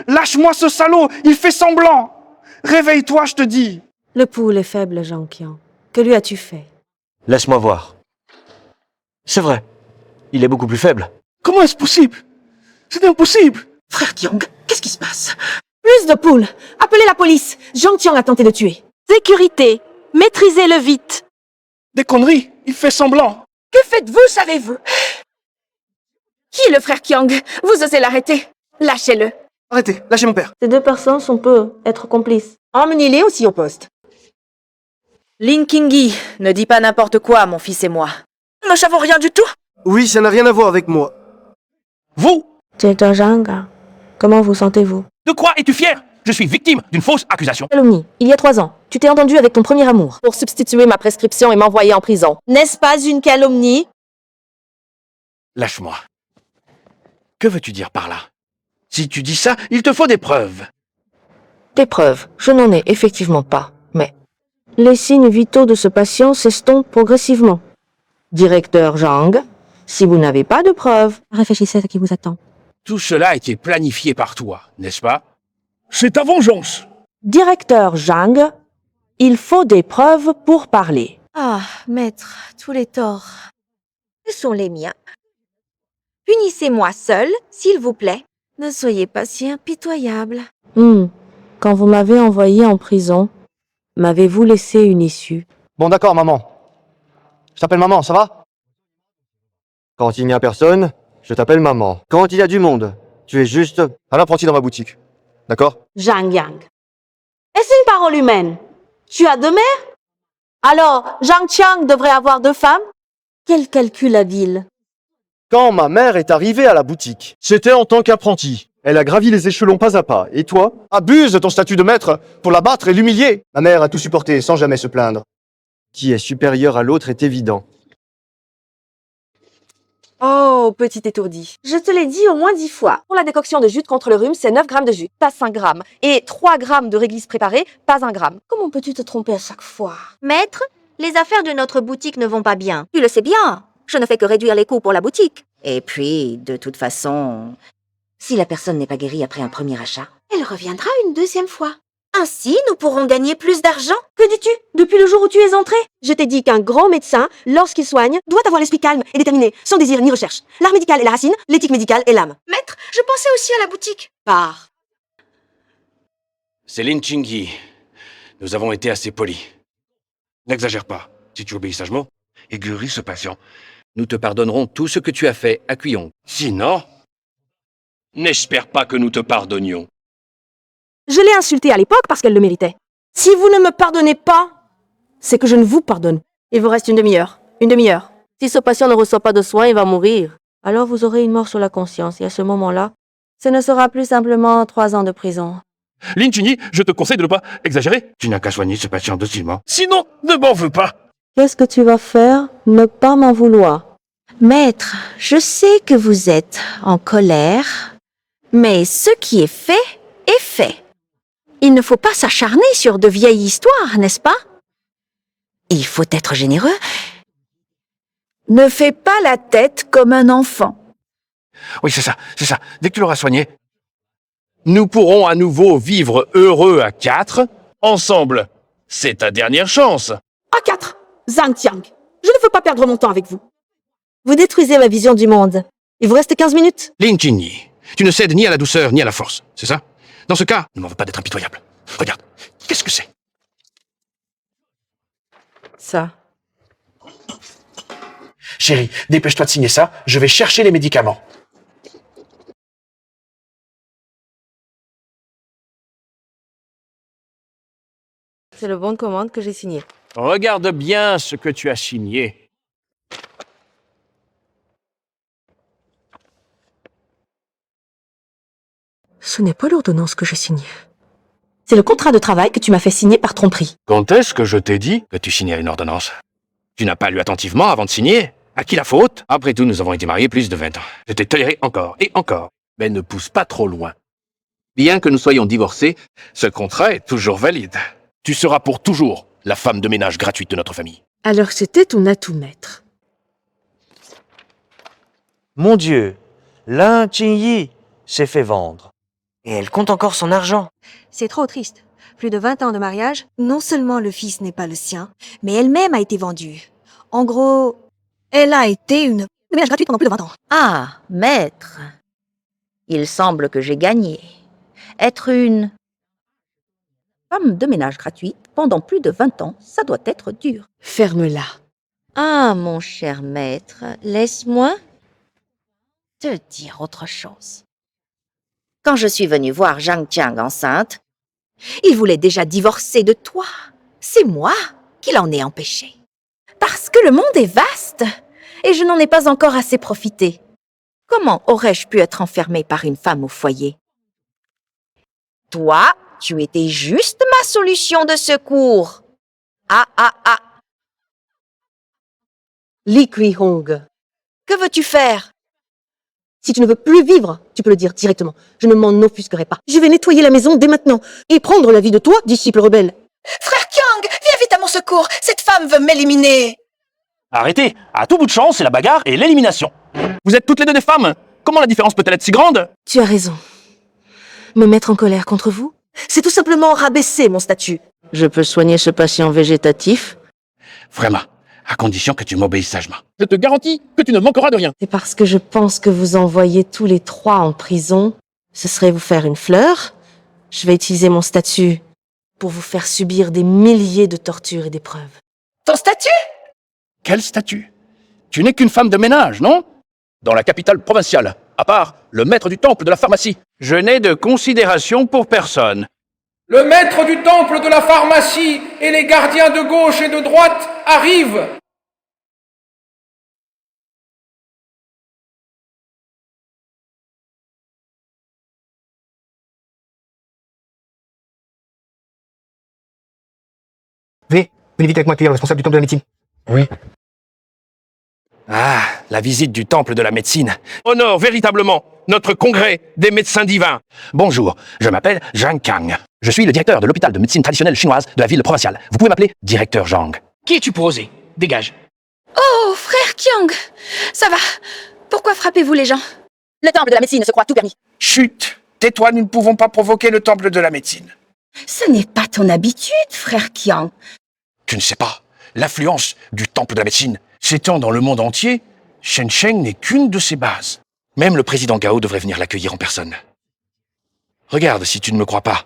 Lâche-moi ce salaud! Il fait semblant! Réveille-toi, je te dis! Le poule est faible, Zhang Qian. Que lui as-tu fait? Laisse-moi voir. C'est vrai. Il est beaucoup plus faible. Comment est-ce possible? C'est impossible! Frère Tiang, qu'est-ce qui se passe? Plus de poules! Appelez la police! Zhang Qian a tenté de tuer. Sécurité! Maîtrisez-le vite! Des conneries! Il fait semblant! Que faites-vous, savez-vous? Qui est le frère Qiang? Vous osez l'arrêter? Lâchez-le. Arrêtez, lâchez mon père. Ces 2 personnes peuvent être complices. Emmenez-les aussi au poste. Lin Qingyi, ne dis pas n'importe quoi, mon fils et moi. Nous ne savons rien du tout. Oui, ça n'a rien à voir avec moi. Vous! Directeur Zhang, comment vous sentez-vous? De quoi es-tu fier? Je suis victime d'une fausse accusation. Calomnie. Il y a 3 ans, tu t'es entendu avec ton premier amour pour substituer ma prescription et m'envoyer en prison. N'est-ce pas une calomnie? Lâche-moi. Que veux-tu dire par là? Si tu dis ça, il te faut des preuves. Des preuves, je n'en ai effectivement pas, mais les signes vitaux de ce patient s'estompent progressivement. Directeur Zhang, si vous n'avez pas de preuves, réfléchissez à ce qui vous attend. Tout cela a été planifié par toi, n'est-ce pas? C'est ta vengeance. Directeur Zhang, il faut des preuves pour parler. Ah, maître, tous les torts. Ce sont les miens. Punissez-moi seul, s'il vous plaît. Ne soyez pas si impitoyable. Quand vous m'avez envoyé en prison, m'avez-vous laissé une issue? Bon, d'accord, maman. Je t'appelle maman, ça va? Quand il n'y a personne, je t'appelle maman. Quand il y a du monde, tu es juste un apprenti dans ma boutique. D'accord? Zhang Yang. Est-ce une parole humaine? Tu as 2 mères? Alors, Zhang Qiang devrait avoir 2 femmes? Quel calcul habile. Quand ma mère est arrivée à la boutique, c'était en tant qu'apprenti. Elle a gravi les échelons pas à pas. Et toi? Abuse de ton statut de maître pour la battre et l'humilier. Ma mère a tout supporté sans jamais se plaindre. Qui est supérieur à l'autre est évident. Oh, petit étourdi. Je te l'ai dit au moins 10 fois. Pour la décoction de jus contre le rhume, c'est 9 grammes de jus, pas 5 grammes. Et 3 grammes de réglisse préparée, pas 1 gramme. Comment peux-tu te tromper à chaque fois? Maître, les affaires de notre boutique ne vont pas bien. Tu le sais bien. Je ne fais que réduire les coûts pour la boutique. Et puis, de toute façon, si la personne n'est pas guérie après un premier achat, elle reviendra une deuxième fois. Ainsi, nous pourrons gagner plus d'argent. Que dis-tu? Depuis le jour où tu es entré? Je t'ai dit qu'un grand médecin, lorsqu'il soigne, doit avoir l'esprit calme et déterminé, sans désir ni recherche. L'art médical est la racine, l'éthique médicale est l'âme. Maître, je pensais aussi à la boutique. Pars. C'est Lin Qingyi. Nous avons été assez polis. N'exagère pas. Si tu obéis sagement et guéris ce patient, nous te pardonnerons tout ce que tu as fait à Kuyong. Sinon, n'espère pas que nous te pardonnions. Je l'ai insultée à l'époque parce qu'elle le méritait. Si vous ne me pardonnez pas, c'est que je ne vous pardonne. Il vous reste une demi-heure. Une demi-heure. Si ce patient ne reçoit pas de soins, il va mourir. Alors vous aurez une mort sur la conscience. Et à ce moment-là, ce ne sera plus simplement 3 ans de prison. Lin Qingyi, je te conseille de ne pas exagérer. Tu n'as qu'à soigner ce patient docilement. Sinon, ne m'en veux pas. Qu'est-ce que tu vas faire? Ne pas m'en vouloir. Maître, je sais que vous êtes en colère, mais ce qui est fait est fait. Il ne faut pas s'acharner sur de vieilles histoires, n'est-ce pas? Il faut être généreux. Ne fais pas la tête comme un enfant. Oui, c'est ça, c'est ça. Dès que tu l'auras soigné, nous pourrons à nouveau vivre heureux à 4, ensemble. C'est ta dernière chance. À 4, Zhang Tiang. Je ne veux pas perdre mon temps avec vous. Vous détruisez ma vision du monde. Il vous reste 15 minutes. Lin Qingyi, tu ne cèdes ni à la douceur ni à la force, c'est ça? Dans ce cas, ne m'en veux pas d'être impitoyable. Regarde, qu'est-ce que c'est? Ça. Chérie, dépêche-toi de signer ça, je vais chercher les médicaments. C'est le bon de commande que j'ai signé. Regarde bien ce que tu as signé. Ce n'est pas l'ordonnance que j'ai signée. C'est le contrat de travail que tu m'as fait signer par tromperie. Quand est-ce que je t'ai dit que tu signais une ordonnance? Tu n'as pas lu attentivement avant de signer? À qui la faute? Après tout, nous avons été mariés plus de 20 ans. Je t'ai toléré encore et encore. Mais ne pousse pas trop loin. Bien que nous soyons divorcés, ce contrat est toujours valide. Tu seras pour toujours la femme de ménage gratuite de notre famille. Alors c'était ton atout, maître. Mon Dieu, Lin Qingyi s'est fait vendre. Et elle compte encore son argent. C'est trop triste. Plus de 20 ans de mariage, non seulement le fils n'est pas le sien, mais elle-même a été vendue. En gros, elle a été une ménage gratuite pendant plus de 20 ans. Ah, maître. Il semble que j'ai gagné. Être une femme de ménage gratuite pendant plus de 20 ans, ça doit être dur. Ferme-la. Ah, mon cher maître, laisse-moi te dire autre chose. Quand je suis venue voir Zhang Tiang enceinte, il voulait déjà divorcer de toi. C'est moi qui l'en ai empêché. Parce que le monde est vaste et je n'en ai pas encore assez profité. Comment aurais-je pu être enfermée par une femme au foyer? Toi, tu étais juste ma solution de secours. Ah. Li Kui-hong. Que veux-tu faire? Si tu ne veux plus vivre, tu peux le dire directement. Je ne m'en offusquerai pas. Je vais nettoyer la maison dès maintenant et prendre la vie de toi, disciple rebelle. Frère Kyang, viens vite à mon secours. Cette femme veut m'éliminer. Arrêtez! À tout bout de champ, c'est la bagarre et l'élimination. Vous êtes toutes les deux des femmes. Comment la différence peut-elle être si grande? Tu as raison. Me mettre en colère contre vous, c'est tout simplement rabaisser mon statut. Je peux soigner ce patient végétatif? Vraiment, à condition que tu m'obéisses sagement. Je te garantis que tu ne manqueras de rien. C'est parce que je pense que vous envoyez tous les 3 en prison. Ce serait vous faire une fleur. Je vais utiliser mon statut pour vous faire subir des milliers de tortures et d'épreuves. Ton statut? Quel statut? Tu n'es qu'une femme de ménage, non? Dans la capitale provinciale, à part le maître du temple de la pharmacie. Je n'ai de considération pour personne. Le maître du temple de la pharmacie et les gardiens de gauche et de droite arrivent. Venez vite avec moi accueillir le responsable du temple de la médecine. Oui. Ah, la visite du temple de la médecine honore véritablement notre congrès des médecins divins. Bonjour, je m'appelle Zhang Kang. Je suis le directeur de l'hôpital de médecine traditionnelle chinoise de la ville provinciale. Vous pouvez m'appeler directeur Zhang. Qui es-tu pour oser? Dégage. Oh, frère Qiang! Ça va? Pourquoi frappez-vous les gens? Le temple de la médecine se croit tout permis. Chut! Tais-toi, nous ne pouvons pas provoquer le temple de la médecine. Ce n'est pas ton habitude, frère Qiang. Tu ne sais pas, l'influence du temple de la médecine s'étend dans le monde entier. Shenzhen n'est qu'une de ses bases. Même le président Gao devrait venir l'accueillir en personne. Regarde si tu ne me crois pas.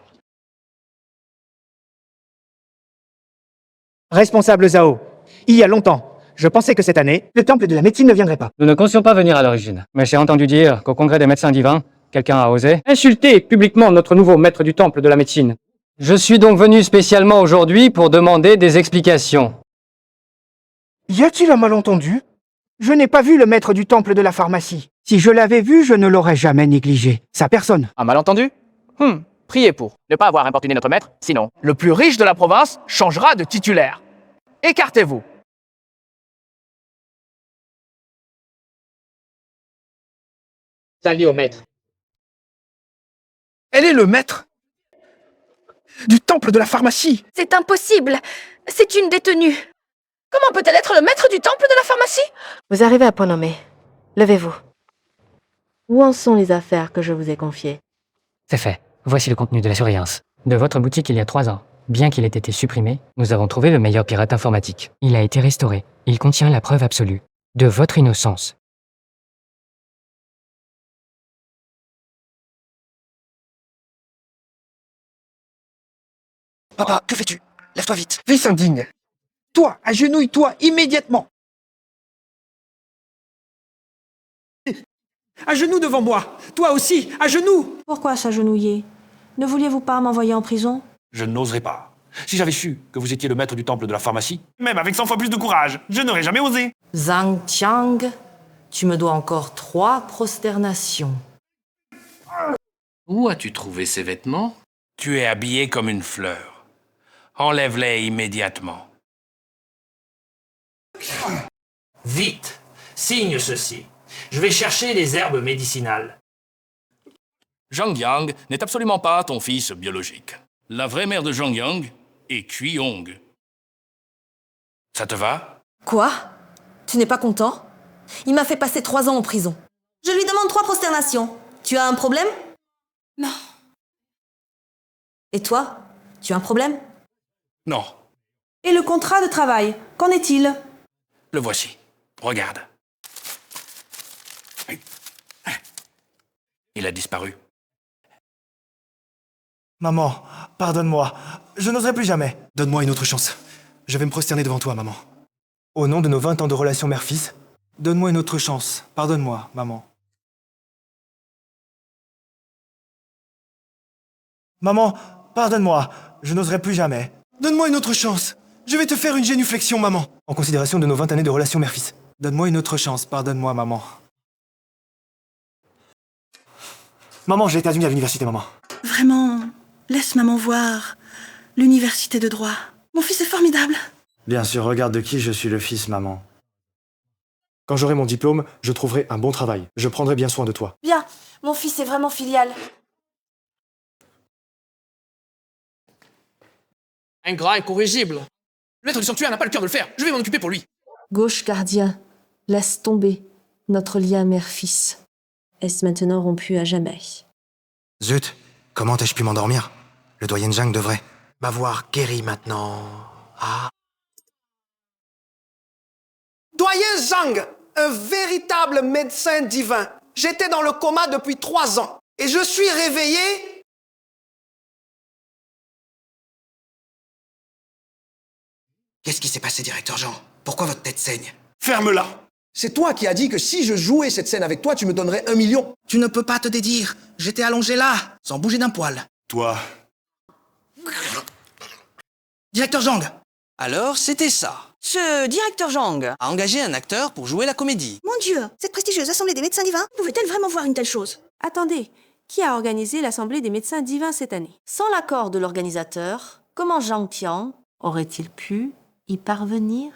Responsable Zhao, il y a longtemps, je pensais que cette année, le temple de la médecine ne viendrait pas. Nous ne pensions pas venir à l'origine, mais j'ai entendu dire qu'au congrès des médecins divins, quelqu'un a osé insulter publiquement notre nouveau maître du temple de la médecine. Je suis donc venu spécialement aujourd'hui pour demander des explications. Y a-t-il un malentendu? Je n'ai pas vu le maître du temple de la pharmacie. Si je l'avais vu, je ne l'aurais jamais négligé. Sa personne. Un malentendu? Priez pour ne pas avoir importuné notre maître, sinon, le plus riche de la province changera de titulaire. Écartez-vous. Salut au maître. Elle est le maître du temple de la pharmacie. C'est impossible. C'est une détenue. Comment peut-elle être le maître du temple de la pharmacie? Vous arrivez à point nommé. Levez-vous. Où en sont les affaires que je vous ai confiées? C'est fait. Voici le contenu de la surveillance. De votre boutique il y a 3 ans. Bien qu'il ait été supprimé, nous avons trouvé le meilleur pirate informatique. Il a été restauré. Il contient la preuve absolue de votre innocence. Papa, que fais-tu? Lève-toi vite. Fils indigne. Toi, agenouille-toi immédiatement. À genoux devant moi. Toi aussi, à genoux. Pourquoi s'agenouiller? Ne vouliez-vous pas m'envoyer en prison? Je n'oserais pas. Si j'avais su que vous étiez le maître du temple de la pharmacie, même avec 100 fois plus de courage, je n'aurais jamais osé. Zhang Qiang, tu me dois encore 3 prosternations. Où as-tu trouvé ces vêtements? Tu es habillé comme une fleur. Enlève-les immédiatement. Vite, signe ceci. Je vais chercher les herbes médicinales. Zhang Yang n'est absolument pas ton fils biologique. La vraie mère de Zhang Yang est Quyong. Ça te va? Quoi? Tu n'es pas content? Il m'a fait passer 3 ans en prison. Je lui demande 3 prosternations. Tu as un problème? Non. Et toi? Tu as un problème? Non, Et le contrat de travail, qu'en est-il? le voici. Regarde. Il a disparu. Maman, pardonne-moi. Je n'oserai plus jamais. Donne-moi une autre chance. Je vais me prosterner devant toi, maman. Au nom de nos 20 ans de relation mère-fils, donne-moi une autre chance. Pardonne-moi, maman. Maman, pardonne-moi. Je n'oserai plus jamais. Donne-moi une autre chance. Je vais te faire une génuflexion, maman. En considération de nos 20 années de relation mère-fils. Donne-moi une autre chance. Pardonne-moi, maman. Maman, j'ai été admis à l'université, maman. Vraiment, laisse maman voir. L'université de droit. Mon fils est formidable. Bien sûr, regarde de qui je suis le fils, maman. Quand j'aurai mon diplôme, je trouverai un bon travail. Je prendrai bien soin de toi. Bien, mon fils est vraiment filial. Ingrat et corrigible. Le maître du sanctuaire n'a pas le cœur de le faire. Je vais m'en occuper pour lui. Gauche gardien, laisse tomber notre lien mère-fils. Est-ce maintenant rompu à jamais? Zut, comment ai-je pu m'endormir? Le doyen Zhang devrait m'avoir guéri maintenant. Ah. Doyen Zhang, un véritable médecin divin. J'étais dans le coma depuis 3 ans. Et je suis réveillé... Qu'est-ce qui s'est passé, directeur Jean? Pourquoi votre tête saigne? Ferme-la. C'est toi qui as dit que si je jouais cette scène avec toi, tu me donnerais 1 million. Tu ne peux pas te dédire. J'étais allongé là, sans bouger d'un poil. Toi... Directeur Zhang! Alors, c'était ça. Ce directeur Zhang A engagé un acteur pour jouer la comédie. Mon Dieu, cette prestigieuse assemblée des médecins divins pouvait-elle vraiment voir une telle chose? Attendez, qui a organisé l'Assemblée des médecins divins cette année? Sans l'accord de l'organisateur, comment Zhang Qiang aurait-il pu y parvenir?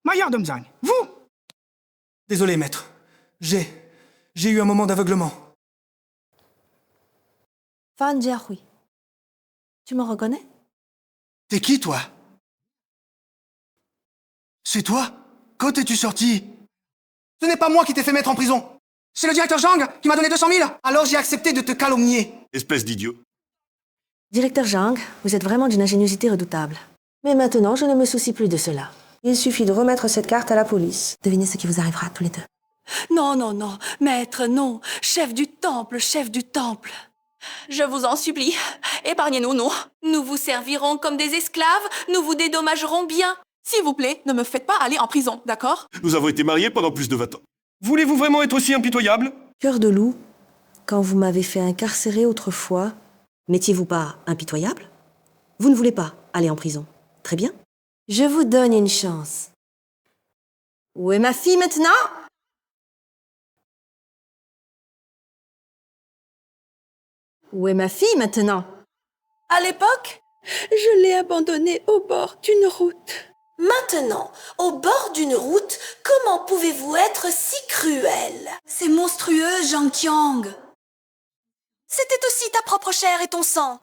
Maya Domzang, vous? Désolé, maître. J'ai eu un moment d'aveuglement. Fan Jiahui. Tu me reconnais? T'es qui, toi? C'est toi? Quand es-tu sorti? Ce n'est pas moi qui t'ai fait mettre en prison. C'est le directeur Zhang qui m'a donné 200 000. Alors j'ai accepté de te calomnier. Espèce d'idiot. Directeur Zhang, vous êtes vraiment d'une ingéniosité redoutable. Mais maintenant, je ne me soucie plus de cela. Il suffit de remettre cette carte à la police. Devinez ce qui vous arrivera tous les deux. Non, non, non, maître, non. Chef du temple, chef du temple. Je vous en supplie, épargnez-nous, non. Nous vous servirons comme des esclaves, nous vous dédommagerons bien. S'il vous plaît, ne me faites pas aller en prison, d'accord? Nous avons été mariés pendant plus de 20 ans. Voulez-vous vraiment être aussi impitoyable? Cœur de loup, quand vous m'avez fait incarcérer autrefois, n'étiez-vous pas impitoyable? Vous ne voulez pas aller en prison. Très bien. Je vous donne une chance. Où est ma fille maintenant? Où est ma fille maintenant? À l'époque, je l'ai abandonnée au bord d'une route. Maintenant, au bord d'une route, comment pouvez-vous être si cruel? C'est monstrueux, Zhang Qiang. C'était aussi ta propre chair et ton sang.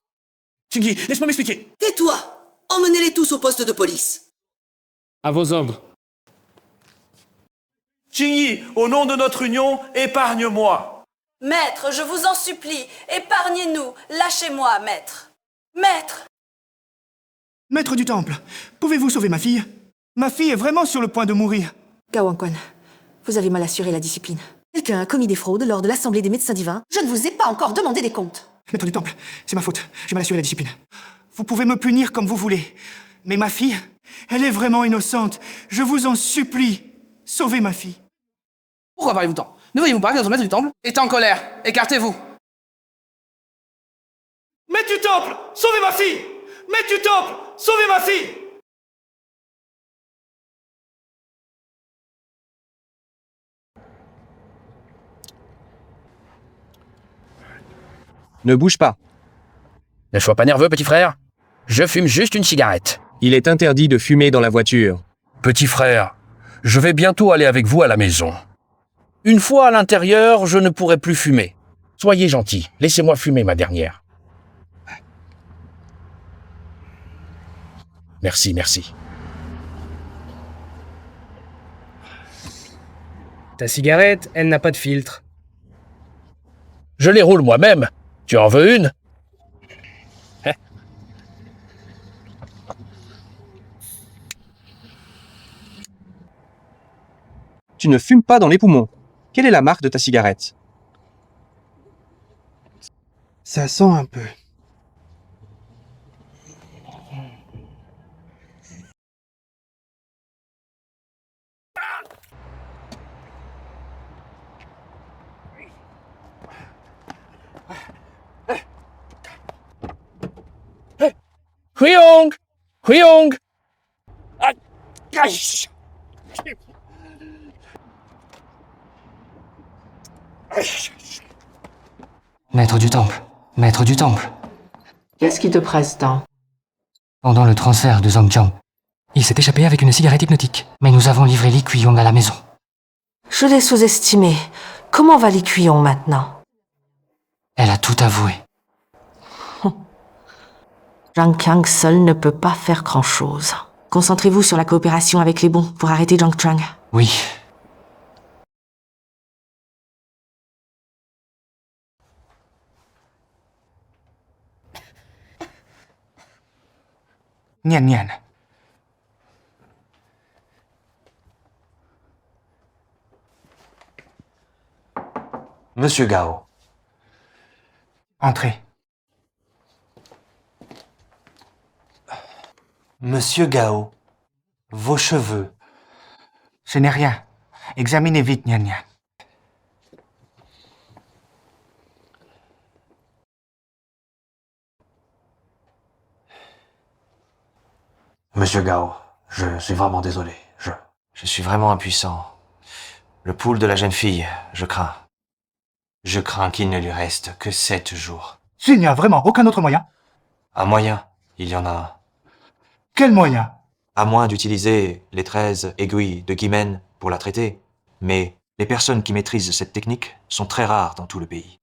Qingyi, laisse-moi m'expliquer. Tais-toi! Emmenez-les tous au poste de police. À vos ordres. Qingyi, au nom de notre union, épargne-moi. Maître, je vous en supplie, épargnez-nous. Lâchez-moi, maître. Maître! Maître du temple, pouvez-vous sauver ma fille? Ma fille est vraiment sur le point de mourir. Gao Wangquan, vous avez mal assuré la discipline. Quelqu'un a commis des fraudes lors de l'Assemblée des médecins divins. Je ne vous ai pas encore demandé des comptes. Maître du temple, c'est ma faute. J'ai mal assuré la discipline. Vous pouvez me punir comme vous voulez. Mais ma fille, elle est vraiment innocente. Je vous en supplie, sauvez ma fille. Pourquoi parlez-vous tant? Ne voyez-vous pas que notre maître du temple est en colère? Écartez-vous. Maître du temple, sauvez ma fille! Maître du temple, sauvez ma fille! Ne bouge pas. Ne sois pas nerveux, petit frère. Je fume juste une cigarette. Il est interdit de fumer dans la voiture. Petit frère, je vais bientôt aller avec vous à la maison. Une fois à l'intérieur, je ne pourrai plus fumer. Soyez gentil, laissez-moi fumer ma dernière. Merci, merci. Ta cigarette, elle n'a pas de filtre. Je les roule moi-même. Tu en veux une? Tu ne fumes pas dans les poumons. Quelle est la marque de ta cigarette? Ça sent un peu. Huiyong! Huiyong! Maître du temple, maître du temple. Qu'est-ce qui te presse tant? Pendant le transfert de Zhang Qiang, il s'est échappé avec une cigarette hypnotique. Mais nous avons livré Li Cuiyong à la maison. Je l'ai sous-estimé. Comment va Li Cuiyong maintenant? Elle a tout avoué. Zhang Qiang seul ne peut pas faire grand-chose. Concentrez-vous sur la coopération avec les bons pour arrêter Zhang Qiang. Oui. Nian Nian. Monsieur Gao. Entrez. Monsieur Gao, vos cheveux. Ce n'est rien. Examinez vite, Nian Nian. Monsieur Gao, je suis vraiment désolé. Je suis vraiment impuissant. Le pouls de la jeune fille, je crains. Je crains qu'il ne lui reste que 7 jours. S'il n'y a vraiment aucun autre moyen. Un moyen, il y en a un. Quel moyen? À moins d'utiliser les 13 aiguilles de Guimen pour la traiter. Mais les personnes qui maîtrisent cette technique sont très rares dans tout le pays.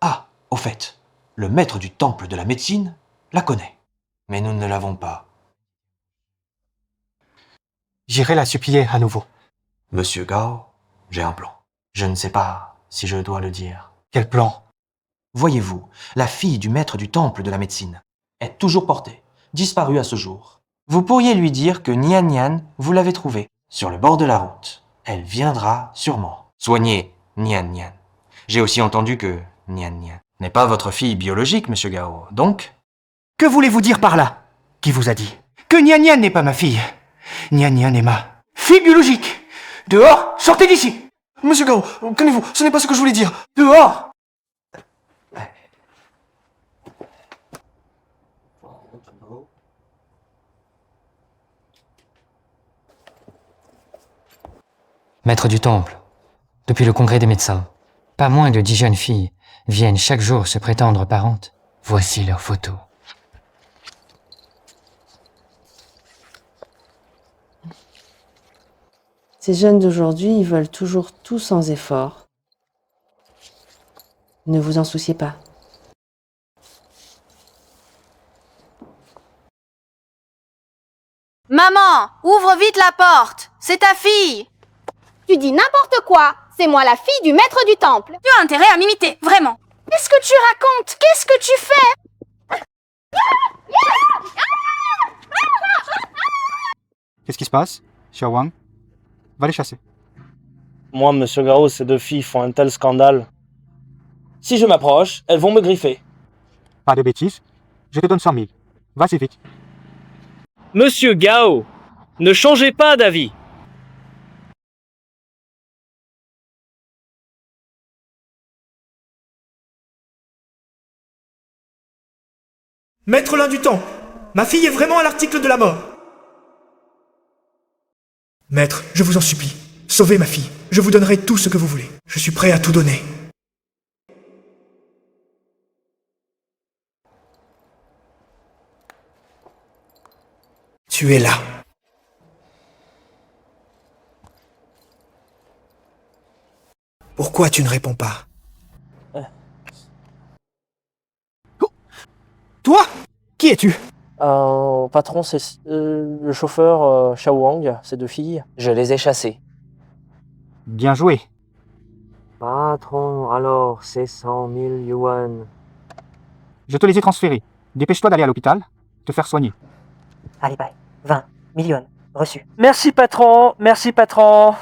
Ah, au fait, le maître du temple de la médecine la connaît. Mais nous ne l'avons pas. J'irai la supplier à nouveau. Monsieur Gao, j'ai un plan. Je ne sais pas si je dois le dire. Quel plan? Voyez-vous, la fille du maître du temple de la médecine est toujours portée, disparue à ce jour. Vous pourriez lui dire que Nian Nian, vous l'avez trouvée, sur le bord de la route. Elle viendra sûrement soigner Nian Nian. J'ai aussi entendu que Nian Nian n'est pas votre fille biologique, monsieur Gao, donc... Que voulez-vous dire par là? Qui vous a dit? Que Nian Nian n'est pas ma fille. Nian Nian est ma fille biologique. Dehors, sortez d'ici. Monsieur Gao, calmez-vous, ce n'est pas ce que je voulais dire. Dehors. Maître du temple, depuis le congrès des médecins, pas moins de 10 jeunes filles viennent chaque jour se prétendre parentes. Voici leurs photos. Ces jeunes d'aujourd'hui, ils veulent toujours tout sans effort. Ne vous en souciez pas. Maman, ouvre vite la porte. C'est ta fille. Tu dis n'importe quoi. C'est moi la fille du maître du temple. Tu as intérêt à m'imiter, vraiment. Qu'est-ce que tu racontes? Qu'est-ce que tu fais? Qu'est-ce qui se passe? Xiao Wang, va les chasser. Moi, monsieur Gao, ces deux filles font un tel scandale. Si je m'approche, elles vont me griffer. Pas de bêtises. Je te donne 100 000. Vas-y vite. Monsieur Gao, ne changez pas d'avis. Maître Lin du Temps, ma fille est vraiment à l'article de la mort. Maître, je vous en supplie, sauvez ma fille. Je vous donnerai tout ce que vous voulez. Je suis prêt à tout donner. Tu es là. Pourquoi tu ne réponds pas? Toi? Qui es-tu? Patron, c'est le chauffeur Xiao Wang, ces deux filles. Je les ai chassées. Bien joué. Patron, alors, c'est 100 000 yuan. Je te les ai transférés. Dépêche-toi d'aller à l'hôpital, te faire soigner. Allez, bye. 20 millions. Reçu. Merci, patron. Merci, patron.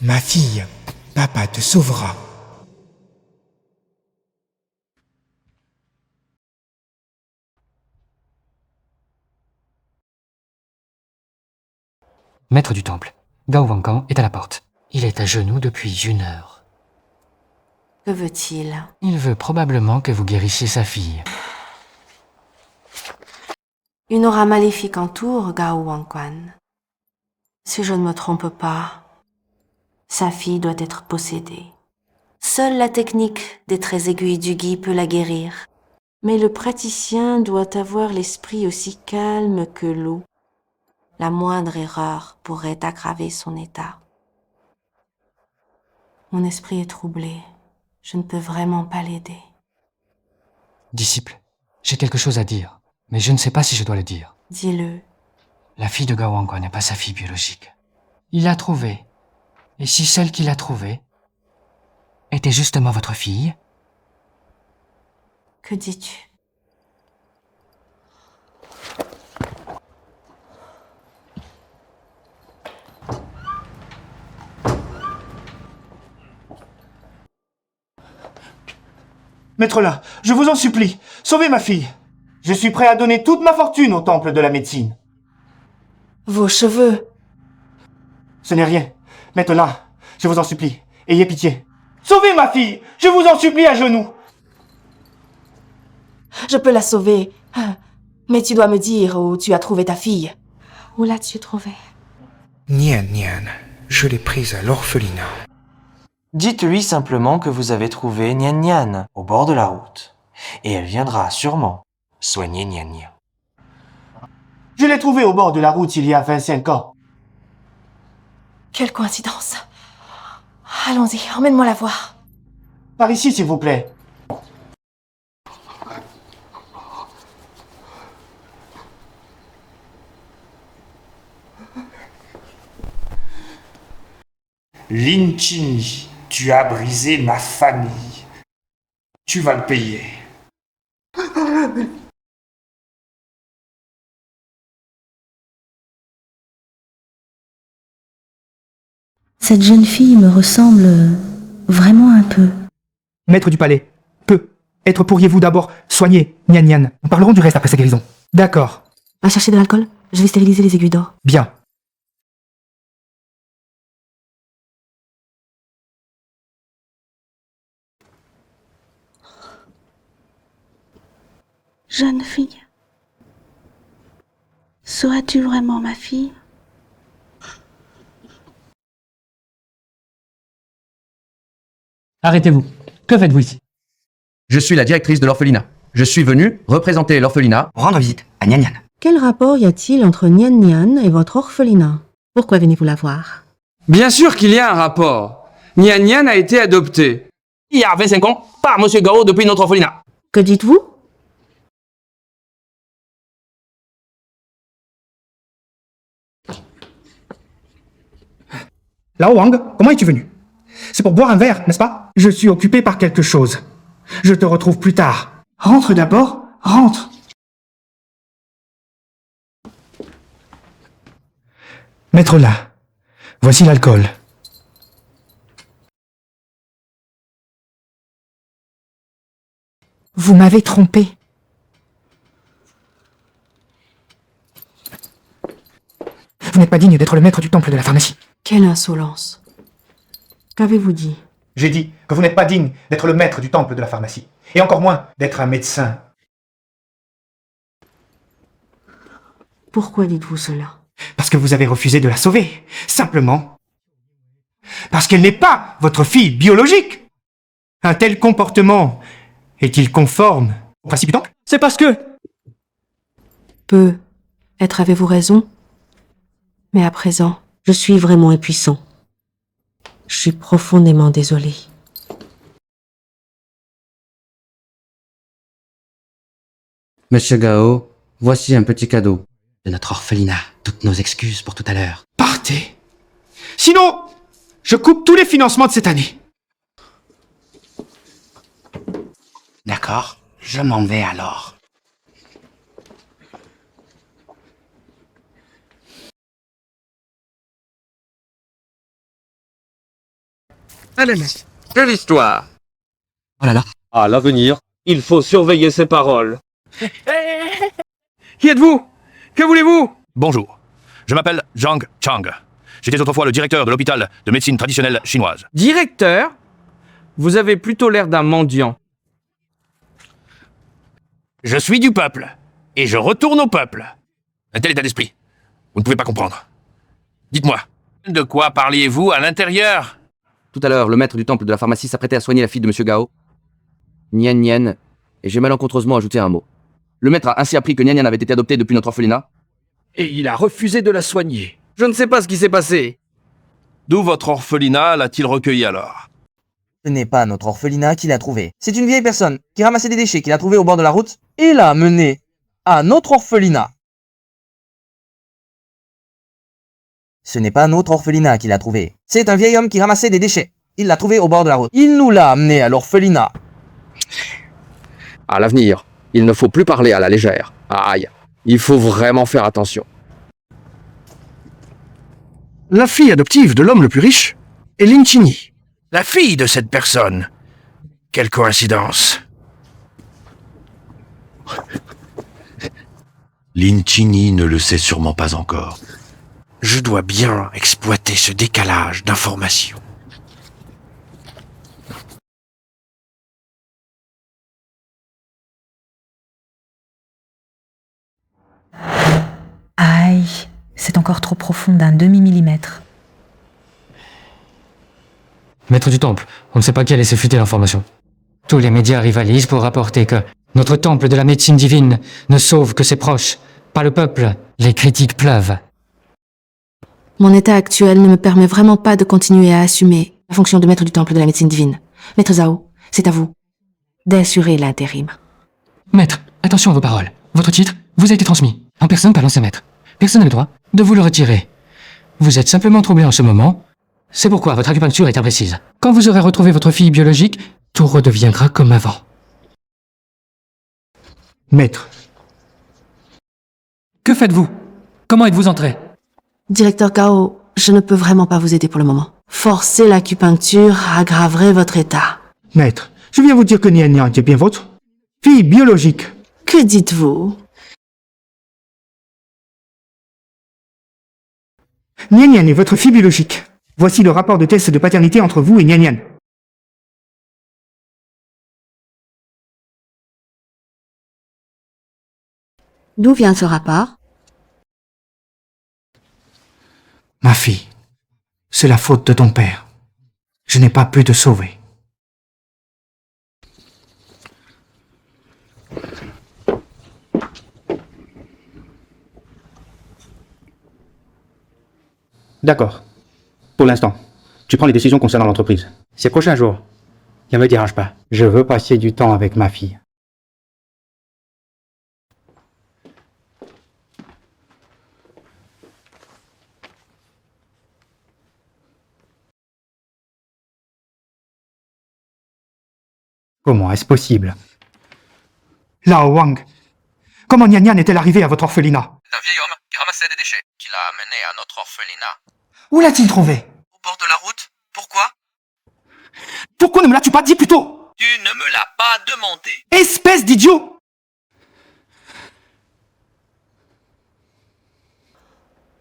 Ma fille, papa te sauvera. Maître du temple, Gao Wangkan est à la porte. Il est à genoux depuis 1 heure. Que veut-il? Il veut probablement que vous guérissiez sa fille. Une aura maléfique entoure Gao Wangquan. Si je ne me trompe pas, sa fille doit être possédée. Seule la technique des 13 aiguilles du Gui peut la guérir. Mais le praticien doit avoir l'esprit aussi calme que l'eau. La moindre erreur pourrait aggraver son état. Mon esprit est troublé. Je ne peux vraiment pas l'aider. Disciple, j'ai quelque chose à dire, mais je ne sais pas si je dois le dire. Dis-le. La fille de Gao Wangquan n'est pas sa fille biologique. Il l'a trouvée. Et si celle qui l'a trouvée était justement votre fille? Que dis-tu? Maître Lin, je vous en supplie, sauvez ma fille. Je suis prêt à donner toute ma fortune au temple de la médecine. Vos cheveux. Ce n'est rien. Maître Lin, je vous en supplie, ayez pitié. Sauvez ma fille, je vous en supplie à genoux. Je peux la sauver. Mais tu dois me dire où tu as trouvé ta fille. Où l'as-tu trouvée? Nian Nian, je l'ai prise à l'orphelinat. Dites-lui simplement que vous avez trouvé Nian Nian au bord de la route. Et elle viendra sûrement soigner Nian Nian. Je l'ai trouvée au bord de la route il y a 25 ans. Quelle coïncidence. Allons-y, emmène-moi la voir. Par ici, s'il vous plaît. Lin Qingyi, tu as brisé ma famille. Tu vas le payer. Cette jeune fille me ressemble vraiment un peu. Maître du palais, être pourriez-vous d'abord soigner Nian Nian. Nous parlerons du reste après sa guérison. D'accord. Va chercher de l'alcool, je vais stériliser les aiguilles d'or. Bien. Jeune fille, serais-tu vraiment ma fille? Arrêtez-vous. Que faites-vous ici? Je suis la directrice de l'orphelinat. Je suis venu représenter l'orphelinat pour rendre visite à Nian Nian. Quel rapport y a-t-il entre Nian Nian et votre orphelinat? Pourquoi venez-vous la voir? Bien sûr qu'il y a un rapport. Nian Nian a été adopté. Il y a 25 ans, par Monsieur Gao depuis notre orphelinat. Que dites-vous? Lao Wang, comment es-tu venu? C'est pour boire un verre, n'est-ce pas? Je suis occupé par quelque chose. Je te retrouve plus tard. Rentre d'abord, rentre. Maître là, voici l'alcool. Vous m'avez trompé. Vous n'êtes pas digne d'être le maître du temple de la pharmacie. Quelle insolence. Qu'avez-vous dit? J'ai dit que vous n'êtes pas digne d'être le maître du temple de la pharmacie, et encore moins d'être un médecin. Pourquoi dites-vous cela? Parce que vous avez refusé de la sauver, simplement. Parce qu'elle n'est pas votre fille biologique. Un tel comportement est-il conforme au principe du temple? C'est parce que... Peut-être avez-vous raison. Mais à présent, je suis vraiment impuissant. Je suis profondément désolé. Monsieur Gao, voici un petit cadeau de notre orphelinat. Toutes nos excuses pour tout à l'heure. Partez. Sinon, je coupe tous les financements de cette année. D'accord, je m'en vais alors. Allez, quelle histoire! Oh là là. À l'avenir, il faut surveiller ses paroles. Qui êtes-vous? Que voulez-vous? Bonjour. Je m'appelle Zhang Chang. J'étais autrefois le directeur de l'hôpital de médecine traditionnelle chinoise. Directeur? Vous avez plutôt l'air d'un mendiant. Je suis du peuple, et je retourne au peuple. Un tel état d'esprit. Vous ne pouvez pas comprendre. Dites-moi, de quoi parliez-vous à l'intérieur? Tout à l'heure, le maître du temple de la pharmacie s'apprêtait à soigner la fille de Monsieur Gao. Nian Nian, et j'ai malencontreusement ajouté un mot. Le maître a ainsi appris que Nian Nian avait été adopté depuis notre orphelinat. Et il a refusé de la soigner. Je ne sais pas ce qui s'est passé. D'où votre orphelinat l'a-t-il recueilli alors? Ce n'est pas notre orphelinat qui l'a trouvé. C'est une vieille personne qui ramassait des déchets qu'il a trouvés au bord de la route et l'a amené à notre orphelinat. Ce n'est pas notre orphelinat qui l'a trouvé. C'est un vieil homme qui ramassait des déchets. Il l'a trouvé au bord de la route. Il nous l'a amené à l'orphelinat. À l'avenir, il ne faut plus parler à la légère. Aïe, il faut vraiment faire attention. La fille adoptive de l'homme le plus riche est Lin Qingyi, la fille de cette personne. Quelle coïncidence. Lin Qingyi ne le sait sûrement pas encore. Je dois bien exploiter ce décalage d'informations. Oui, c'est encore trop profond d'un demi-millimètre. Maître du temple, on ne sait pas qui a laissé fuiter l'information. Tous les médias rivalisent pour rapporter que notre temple de la médecine divine ne sauve que ses proches, pas le peuple. Les critiques pleuvent. Mon état actuel ne me permet vraiment pas de continuer à assumer la fonction de maître du temple de la médecine divine. Maître Zhao, c'est à vous d'assurer l'intérim. Maître, attention à vos paroles. Votre titre vous a été transmis, en personne par l'ancien maître. Personne n'a le droit de vous le retirer. Vous êtes simplement troublé en ce moment. C'est pourquoi votre acupuncture est imprécise. Quand vous aurez retrouvé votre fille biologique, tout redeviendra comme avant. Maître. Que faites-vous? Comment êtes-vous entré? Directeur Gao, je ne peux vraiment pas vous aider pour le moment. Forcer l'acupuncture aggraverait votre état. Maître, je viens vous dire que Nian Nian est bien votre fille biologique. Que dites-vous? Nian Nian est votre fille biologique. Voici le rapport de test de paternité entre vous et Nian Nian. D'où vient ce rapport? Ma fille, c'est la faute de ton père. Je n'ai pas pu te sauver. D'accord. Pour l'instant, tu prends les décisions concernant l'entreprise. Ces prochains jours, ne me dérange pas. Je veux passer du temps avec ma fille. Comment est-ce possible? Lao Wang, comment Nian Nian est-elle arrivée à votre orphelinat? C'est un vieil homme qui ramassait des déchets, qui l'a amené à notre orphelinat. Où l'a-t-il trouvée? Au bord de la route. Pourquoi? Pourquoi ne me l'as-tu pas dit plus tôt? Tu ne me l'as pas demandé. Espèce d'idiot!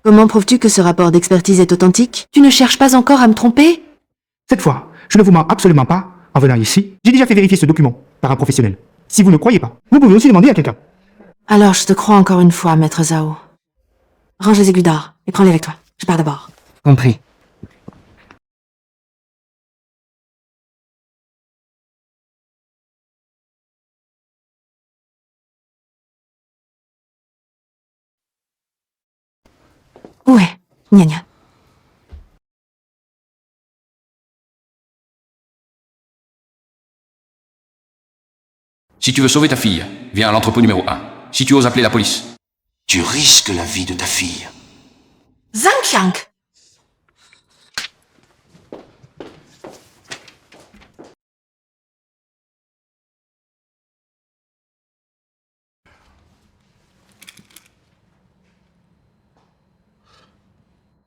Comment prouves-tu que ce rapport d'expertise est authentique? Tu ne cherches pas encore à me tromper? Cette fois, je ne vous mens absolument pas. En venant ici, j'ai déjà fait vérifier ce document par un professionnel. Si vous ne croyez pas, vous pouvez aussi demander à quelqu'un. Alors je te crois encore une fois, maître Zhao. Range les aiguilles d'or et prends-les avec toi. Je pars d'abord. Compris. Où est Nian Nian? Si tu veux sauver ta fille, viens à l'entrepôt numéro 1. Si tu oses appeler la police. Tu risques la vie de ta fille. Zhang Qiang!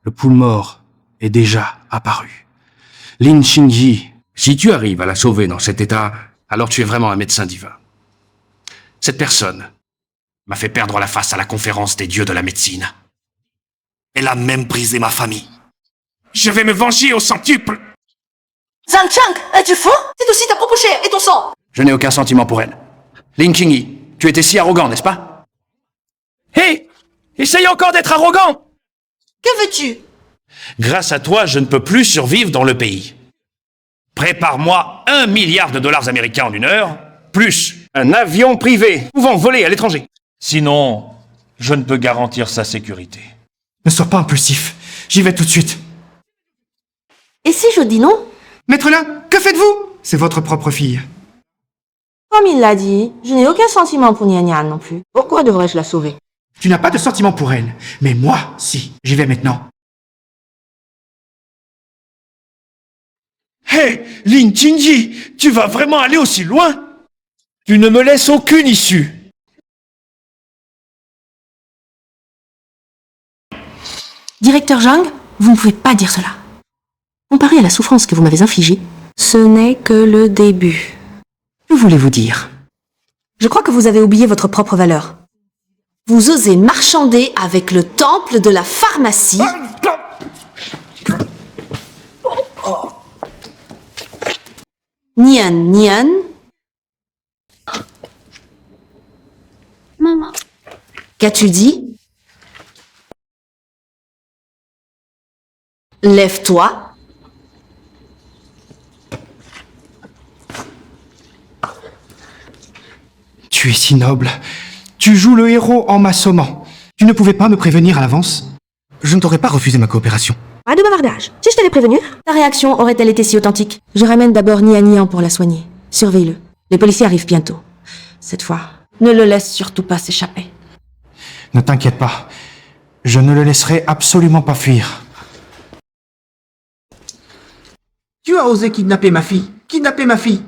Le poule mort est déjà apparu. Lin Qingyi, si tu arrives à la sauver dans cet état, alors tu es vraiment un médecin divin. Cette personne m'a fait perdre la face à la conférence des dieux de la médecine. Elle a même brisé ma famille. Je vais me venger au centuple. Zhang Qiang, es-tu fou? C'est aussi ta propre chair et ton sang! Je n'ai aucun sentiment pour elle. Lin Qingyi, tu étais si arrogant, n'est-ce pas? Hé! Essaye encore d'être arrogant! Que veux-tu? Grâce à toi, je ne peux plus survivre dans le pays. Prépare-moi $1 milliard américains en 1 heure, plus un avion privé pouvant voler à l'étranger. Sinon, je ne peux garantir sa sécurité. Ne sois pas impulsif. J'y vais tout de suite. Et si je dis non? Maître Lin, que faites-vous? C'est votre propre fille. Comme il l'a dit, je n'ai aucun sentiment pour Nian Nian non plus. Pourquoi devrais-je la sauver? Tu n'as pas de sentiment pour elle. Mais moi, si. J'y vais maintenant. Hé, Lin Qingyi, tu vas vraiment aller aussi loin? Tu ne me laisses aucune issue. Directeur Zhang, vous ne pouvez pas dire cela. Comparé à la souffrance que vous m'avez infligée, ce n'est que le début. Que voulez-vous dire? Je crois que vous avez oublié votre propre valeur. Vous osez marchander avec le temple de la pharmacie. Nian Nian. Maman. Qu'as-tu dit? Lève-toi. Tu es si noble. Tu joues le héros en m'assommant. Tu ne pouvais pas me prévenir à l'avance? Je ne t'aurais pas refusé ma coopération. Pas de bavardage. Si je t'avais prévenu, ta réaction aurait-elle été si authentique? Je ramène d'abord Nian pour la soigner. Surveille-le. Les policiers arrivent bientôt. Cette fois, ne le laisse surtout pas s'échapper. Ne t'inquiète pas. Je ne le laisserai absolument pas fuir. Tu as osé kidnapper ma fille. Kidnapper ma fille.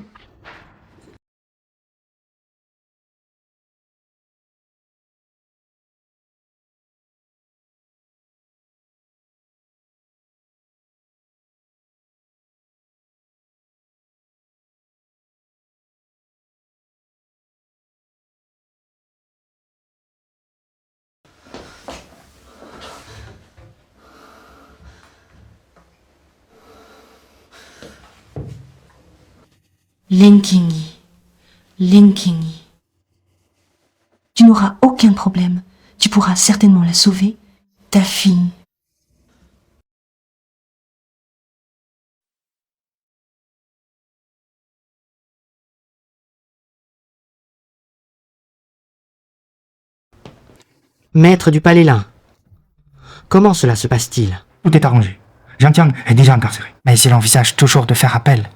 Linkingi. Linkingi. Tu n'auras aucun problème. Tu pourras certainement la sauver. Ta fille. Maître du Palais Lin. Comment cela se passe-t-il? Tout est arrangé. Jiang Tiang est déjà incarcéré. Mais s'il envisage toujours de faire appel.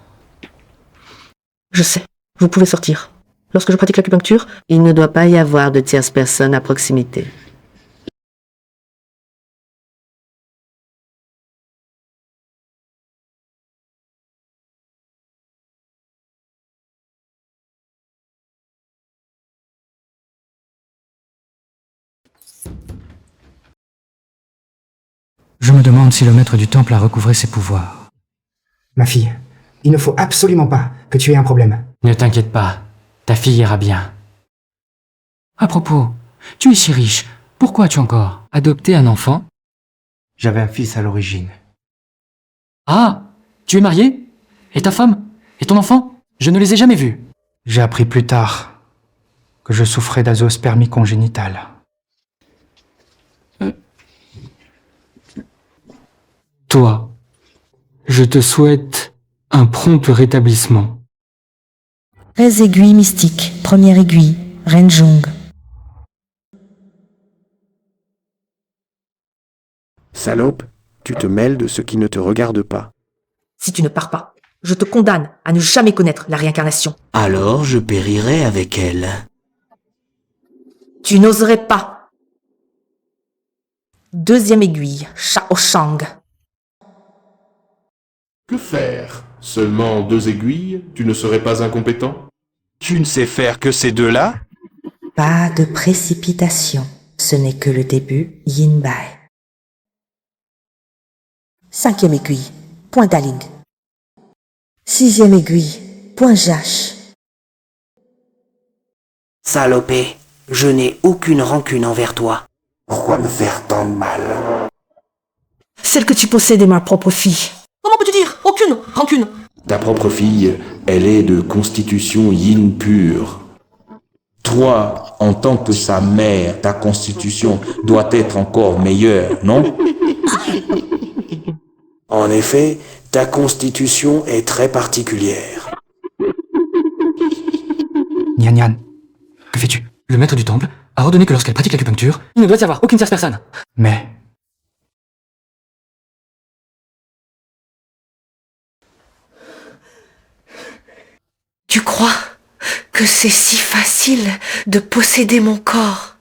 Je sais. Vous pouvez sortir. Lorsque je pratique l'acupuncture, il ne doit pas y avoir de tierce personne à proximité. Je me demande si le maître du temple a recouvré ses pouvoirs. Ma fille, il ne faut absolument pas que tu aies un problème. Ne t'inquiète pas, ta fille ira bien. À propos, tu es si riche, pourquoi as-tu encore adopté un enfant? J'avais un fils à l'origine. Ah, tu es marié? Et ta femme? Et ton enfant? Je ne les ai jamais vus. J'ai appris plus tard que je souffrais d'azoospermie congénitale. Toi, je te souhaite un prompt rétablissement. 13 aiguilles mystiques. Première aiguille, Renjong. Salope, tu te mêles de ce qui ne te regarde pas. Si tu ne pars pas, je te condamne à ne jamais connaître la réincarnation. Alors je périrai avec elle. Tu n'oserais pas. Deuxième aiguille, Shaoshang. Que faire? Seulement 2 aiguilles? Tu ne serais pas incompétent? Tu ne sais faire que ces deux-là? Pas de précipitation. Ce n'est que le début, Yin Bai. 5e aiguille, point Daling. 6e aiguille, point Jash. Salopé, je n'ai aucune rancune envers toi. Pourquoi me faire tant de mal? Celle que tu possèdes est ma propre fille. Comment peux-tu dire? Aucune rancune. Ta propre fille, elle est de constitution yin pure. Toi, en tant que sa mère, ta constitution doit être encore meilleure, non? En effet, ta constitution est très particulière. Nian, que fais-tu? Le maître du temple a ordonné que lorsqu'elle pratique l'acupuncture, il ne doit y avoir aucune tierce personne. Mais... Tu crois que c'est si facile de posséder mon corps?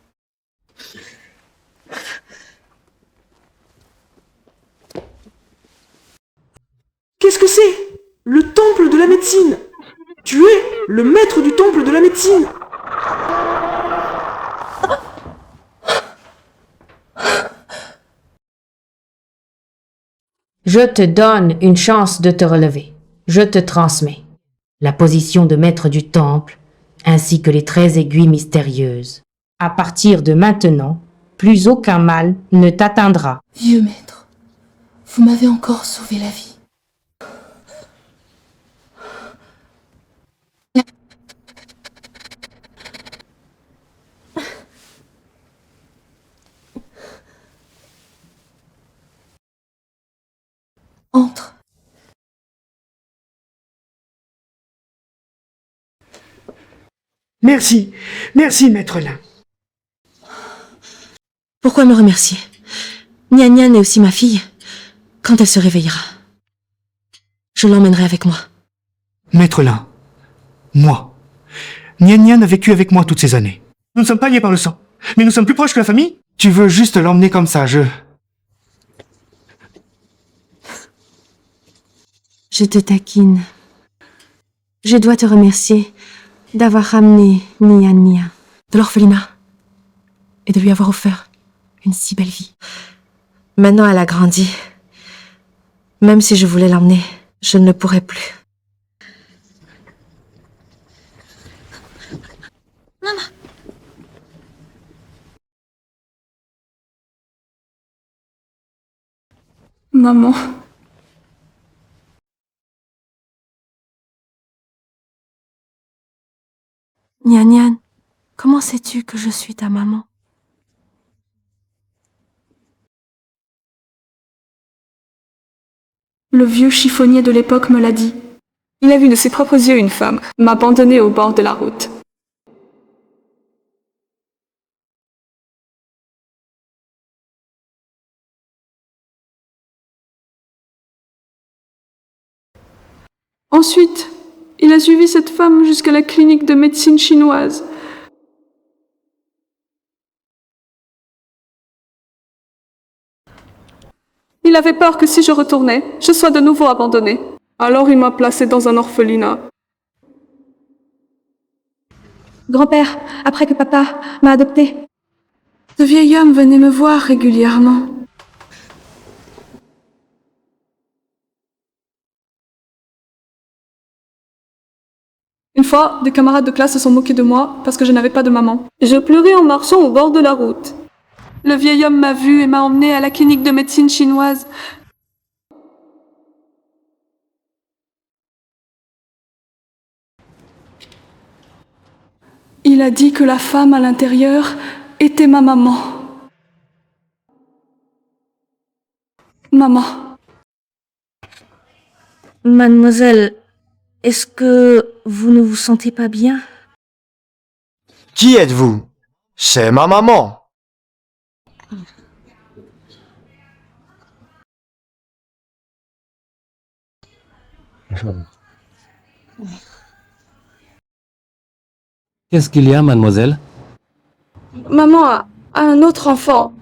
Qu'est-ce que c'est? Le temple de la médecine! Tu es le maître du temple de la médecine! Je te donne une chance de te relever. Je te transmets la position de maître du temple, ainsi que les 13 aiguilles mystérieuses. À partir de maintenant, plus aucun mal ne t'atteindra. Vieux maître, vous m'avez encore sauvé la vie. Merci. Merci, maître Lin. Pourquoi me remercier? Nian Nian est aussi ma fille. Quand elle se réveillera, je l'emmènerai avec moi. Maître Lin, moi. Nian Nian a vécu avec moi toutes ces années. Nous ne sommes pas liés par le sang, mais nous sommes plus proches que la famille. Tu veux juste l'emmener comme ça, Je te taquine. Je dois te remercier d'avoir ramené Nian Nian de l'orphelinat et de lui avoir offert une si belle vie. Maintenant, elle a grandi. Même si je voulais l'emmener, je ne pourrais plus. Maman. Maman. Nian Nian, comment sais-tu que je suis ta maman? Le vieux chiffonnier de l'époque me l'a dit. Il a vu de ses propres yeux une femme m'abandonner au bord de la route. Ensuite, il a suivi cette femme jusqu'à la clinique de médecine chinoise. Il avait peur que si je retournais, je sois de nouveau abandonnée. Alors il m'a placée dans un orphelinat. Grand-père, après que papa m'a adoptée, ce vieil homme venait me voir régulièrement. Une fois, des camarades de classe se sont moqués de moi parce que je n'avais pas de maman. Je pleurais en marchant au bord de la route. Le vieil homme m'a vue et m'a emmenée à la clinique de médecine chinoise. Il a dit que la femme à l'intérieur était ma maman. Maman. Mademoiselle, est-ce que vous ne vous sentez pas bien? Qui êtes-vous? C'est ma maman. Qu'est-ce qu'il y a, mademoiselle? Maman a un autre enfant.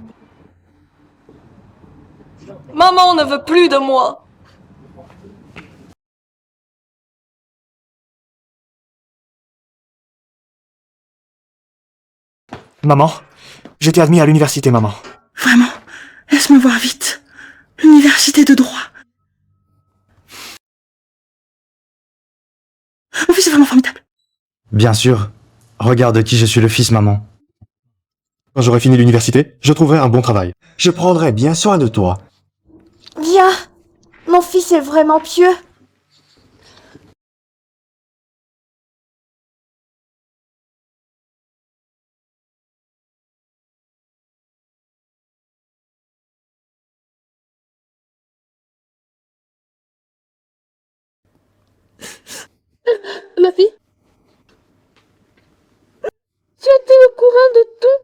Maman ne veut plus de moi. Maman, j'étais admis à l'université, maman. Vraiment, laisse-moi voir vite. L'université de droit. Mon fils est vraiment formidable. Bien sûr. Regarde de qui je suis le fils, maman. Quand j'aurai fini l'université, je trouverai un bon travail. Je prendrai bien soin de toi. Bien. Mon fils est vraiment pieux. Ma fille? Tu étais au courant de tout?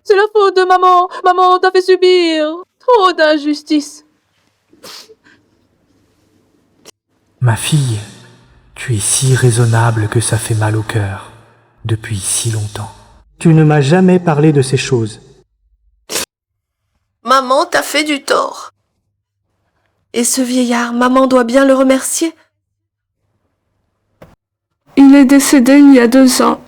C'est la faute de maman. Maman t'a fait subir trop d'injustice. Ma fille, tu es si raisonnable que ça fait mal au cœur, depuis si longtemps. Tu ne m'as jamais parlé de ces choses. Maman t'a fait du tort. Et ce vieillard, maman doit bien le remercier. Il est décédé il y a 2 ans.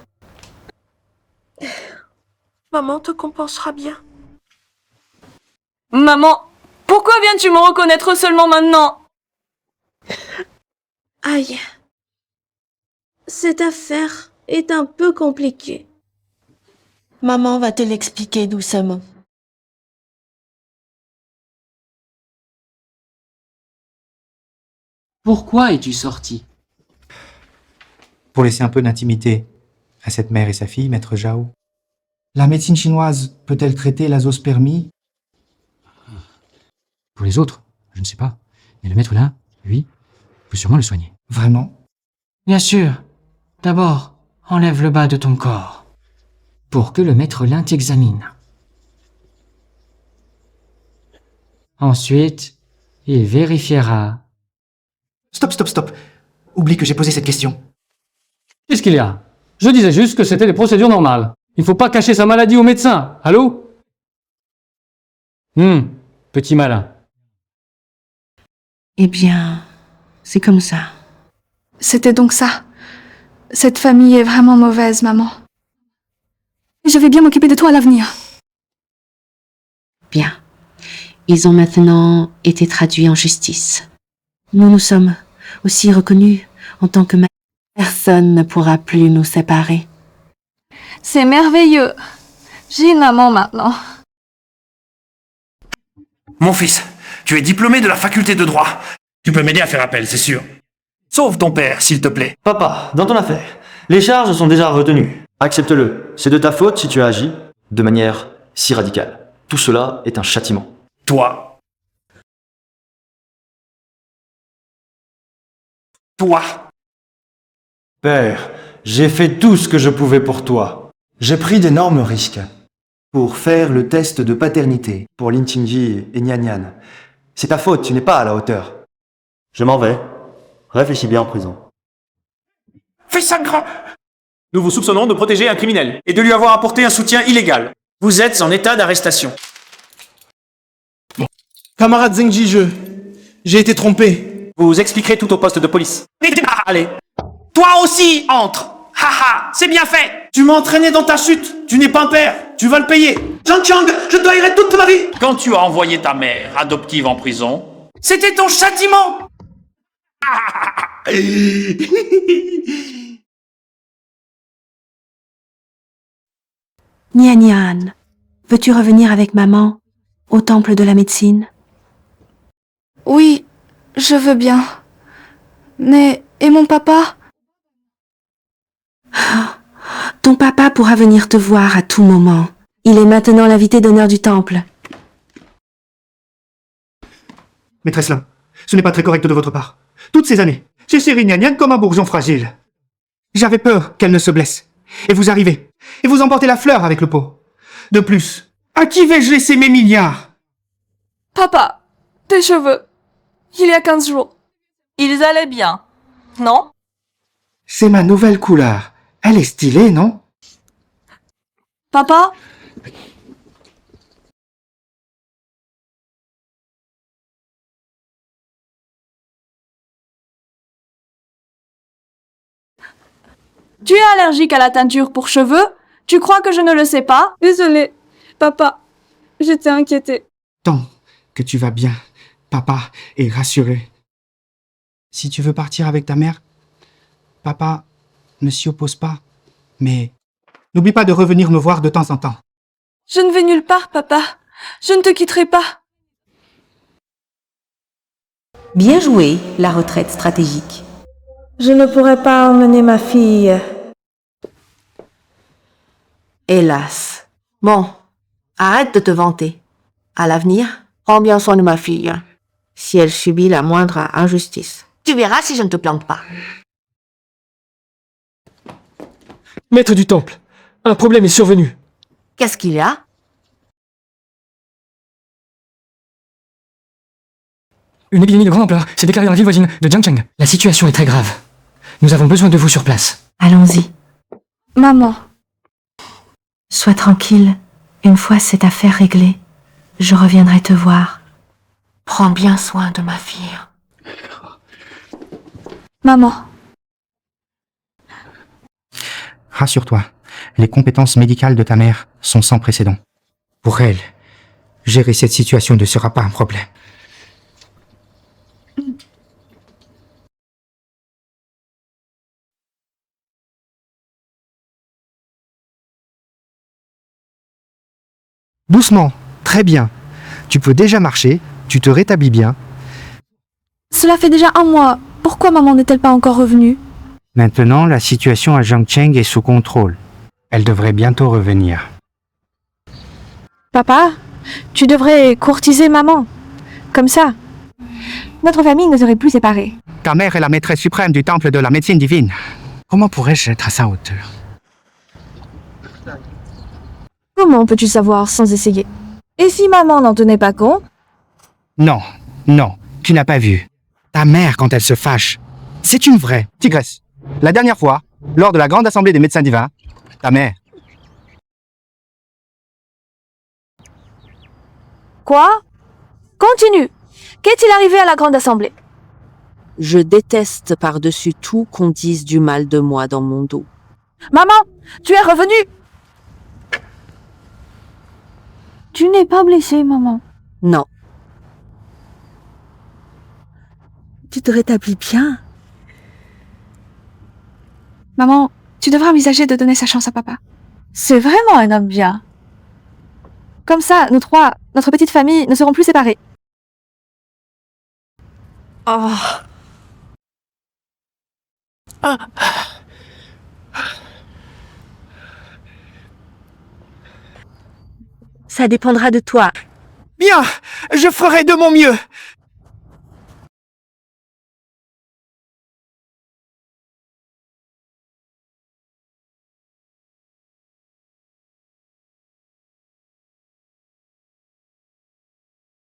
Maman te compensera bien. Maman, pourquoi viens-tu me reconnaître seulement maintenant? Aïe. Cette affaire est un peu compliquée. Maman va te l'expliquer doucement. Pourquoi es-tu sorti? Pour laisser un peu d'intimité à cette mère et sa fille, maître Zhao. La médecine chinoise peut-elle traiter la zoospermie? Pour les autres, je ne sais pas. Mais le maître là, lui, peut sûrement le soigner. Vraiment? Bien sûr. D'abord, enlève le bas de ton corps, pour que le maître Lin t'examine. Ensuite, il vérifiera... Stop. Oublie que j'ai posé cette question. Qu'est-ce qu'il y a? Je disais juste que c'était des procédures normales. Il faut pas cacher sa maladie au médecin. Allô? Petit malin. Eh bien, c'est comme ça. C'était donc ça. Cette famille est vraiment mauvaise, maman. Je vais bien m'occuper de toi à l'avenir. Bien. Ils ont maintenant été traduits en justice. Nous nous sommes aussi reconnus en tant que mère. Personne ne pourra plus nous séparer. C'est merveilleux. J'ai une maman maintenant. Mon fils, tu es diplômé de la faculté de droit. Tu peux m'aider à faire appel, c'est sûr. Sauve ton père, s'il te plaît. Papa, dans ton affaire, les charges sont déjà retenues. Accepte-le, c'est de ta faute si tu as agi de manière si radicale. Tout cela est un châtiment. Toi. Père, j'ai fait tout ce que je pouvais pour toi. J'ai pris d'énormes risques pour faire le test de paternité pour Lin Qingyi et Nian Nian. C'est ta faute, tu n'es pas à la hauteur. Je m'en vais. Réfléchis bien en prison. Fais ça grand. Nous vous soupçonnons de protéger un criminel et de lui avoir apporté un soutien illégal. Vous êtes en état d'arrestation. Camarade Zhengji, j'ai été trompé. Vous expliquerez tout au poste de police. Allez. Toi aussi, entre. Haha, c'est bien fait. Tu m'as entraîné dans ta chute. Tu n'es pas un père. Tu vas le payer. Zhang Qiang, je te haïrai toute ma vie. Quand tu as envoyé ta mère adoptive en prison, c'était ton châtiment. Nian Nian, veux-tu revenir avec maman au temple de la médecine? Oui, je veux bien. Mais, et mon papa? Ton papa pourra venir te voir à tout moment. Il est maintenant l'invité d'honneur du temple. Maîtresse Lin, ce n'est pas très correct de votre part. Toutes ces années, j'ai serré Nian Nian comme un bourgeon fragile. J'avais peur qu'elle ne se blesse. Et vous arrivez, et vous emportez la fleur avec le pot. De plus, à qui vais-je laisser mes milliards? Papa, tes cheveux. Il y a 15 jours. Ils allaient bien, non? C'est ma nouvelle couleur. Elle est stylée, non? Papa? Tu es allergique à la teinture pour cheveux? Tu crois que je ne le sais pas? Désolée, papa. J'étais inquiétée. Tant que tu vas bien, papa est rassuré. Si tu veux partir avec ta mère, papa ne s'y oppose pas. Mais n'oublie pas de revenir me voir de temps en temps. Je ne vais nulle part, papa. Je ne te quitterai pas. Bien joué, la retraite stratégique. Je ne pourrais pas emmener ma fille. Hélas. Bon, arrête de te vanter. À l'avenir, prends bien soin de ma fille. Si elle subit la moindre injustice, tu verras si je ne te plante pas. Maître du temple, un problème est survenu. Qu'est-ce qu'il y a? Une épidémie de grande ampleur s'est déclarée dans la ville voisine de Jiangcheng. La situation est très grave. Nous avons besoin de vous sur place. Allons-y. Maman. Sois tranquille. Une fois cette affaire réglée, je reviendrai te voir. Prends bien soin de ma fille. Maman. Rassure-toi, les compétences médicales de ta mère sont sans précédent. Pour elle, gérer cette situation ne sera pas un problème. Doucement, très bien. Tu peux déjà marcher, tu te rétablis bien. Cela fait déjà 1 mois. Pourquoi maman n'est-elle pas encore revenue? Maintenant, la situation à Jiangcheng est sous contrôle. Elle devrait bientôt revenir. Papa, tu devrais courtiser maman. Comme ça, notre famille ne serait plus séparée. Ta mère est la maîtresse suprême du temple de la médecine divine. Comment pourrais-je être à sa hauteur? Comment peux-tu savoir sans essayer? Et si maman n'en tenait pas compte? Non, non, tu n'as pas vu. Ta mère, quand elle se fâche, c'est une vraie. Tigresse, la dernière fois, lors de la grande assemblée des médecins divins, ta mère... Quoi? Continue. Qu'est-il arrivé à la grande assemblée? Je déteste par-dessus tout qu'on dise du mal de moi dans mon dos. Maman, tu es revenue? Tu n'es pas blessée, maman. Non. Tu te rétablis bien. Maman, tu devrais envisager de donner sa chance à papa. C'est vraiment un homme bien. Comme ça, nous trois, notre petite famille, ne seront plus séparés. Oh. Ça dépendra de toi. Bien, je ferai de mon mieux.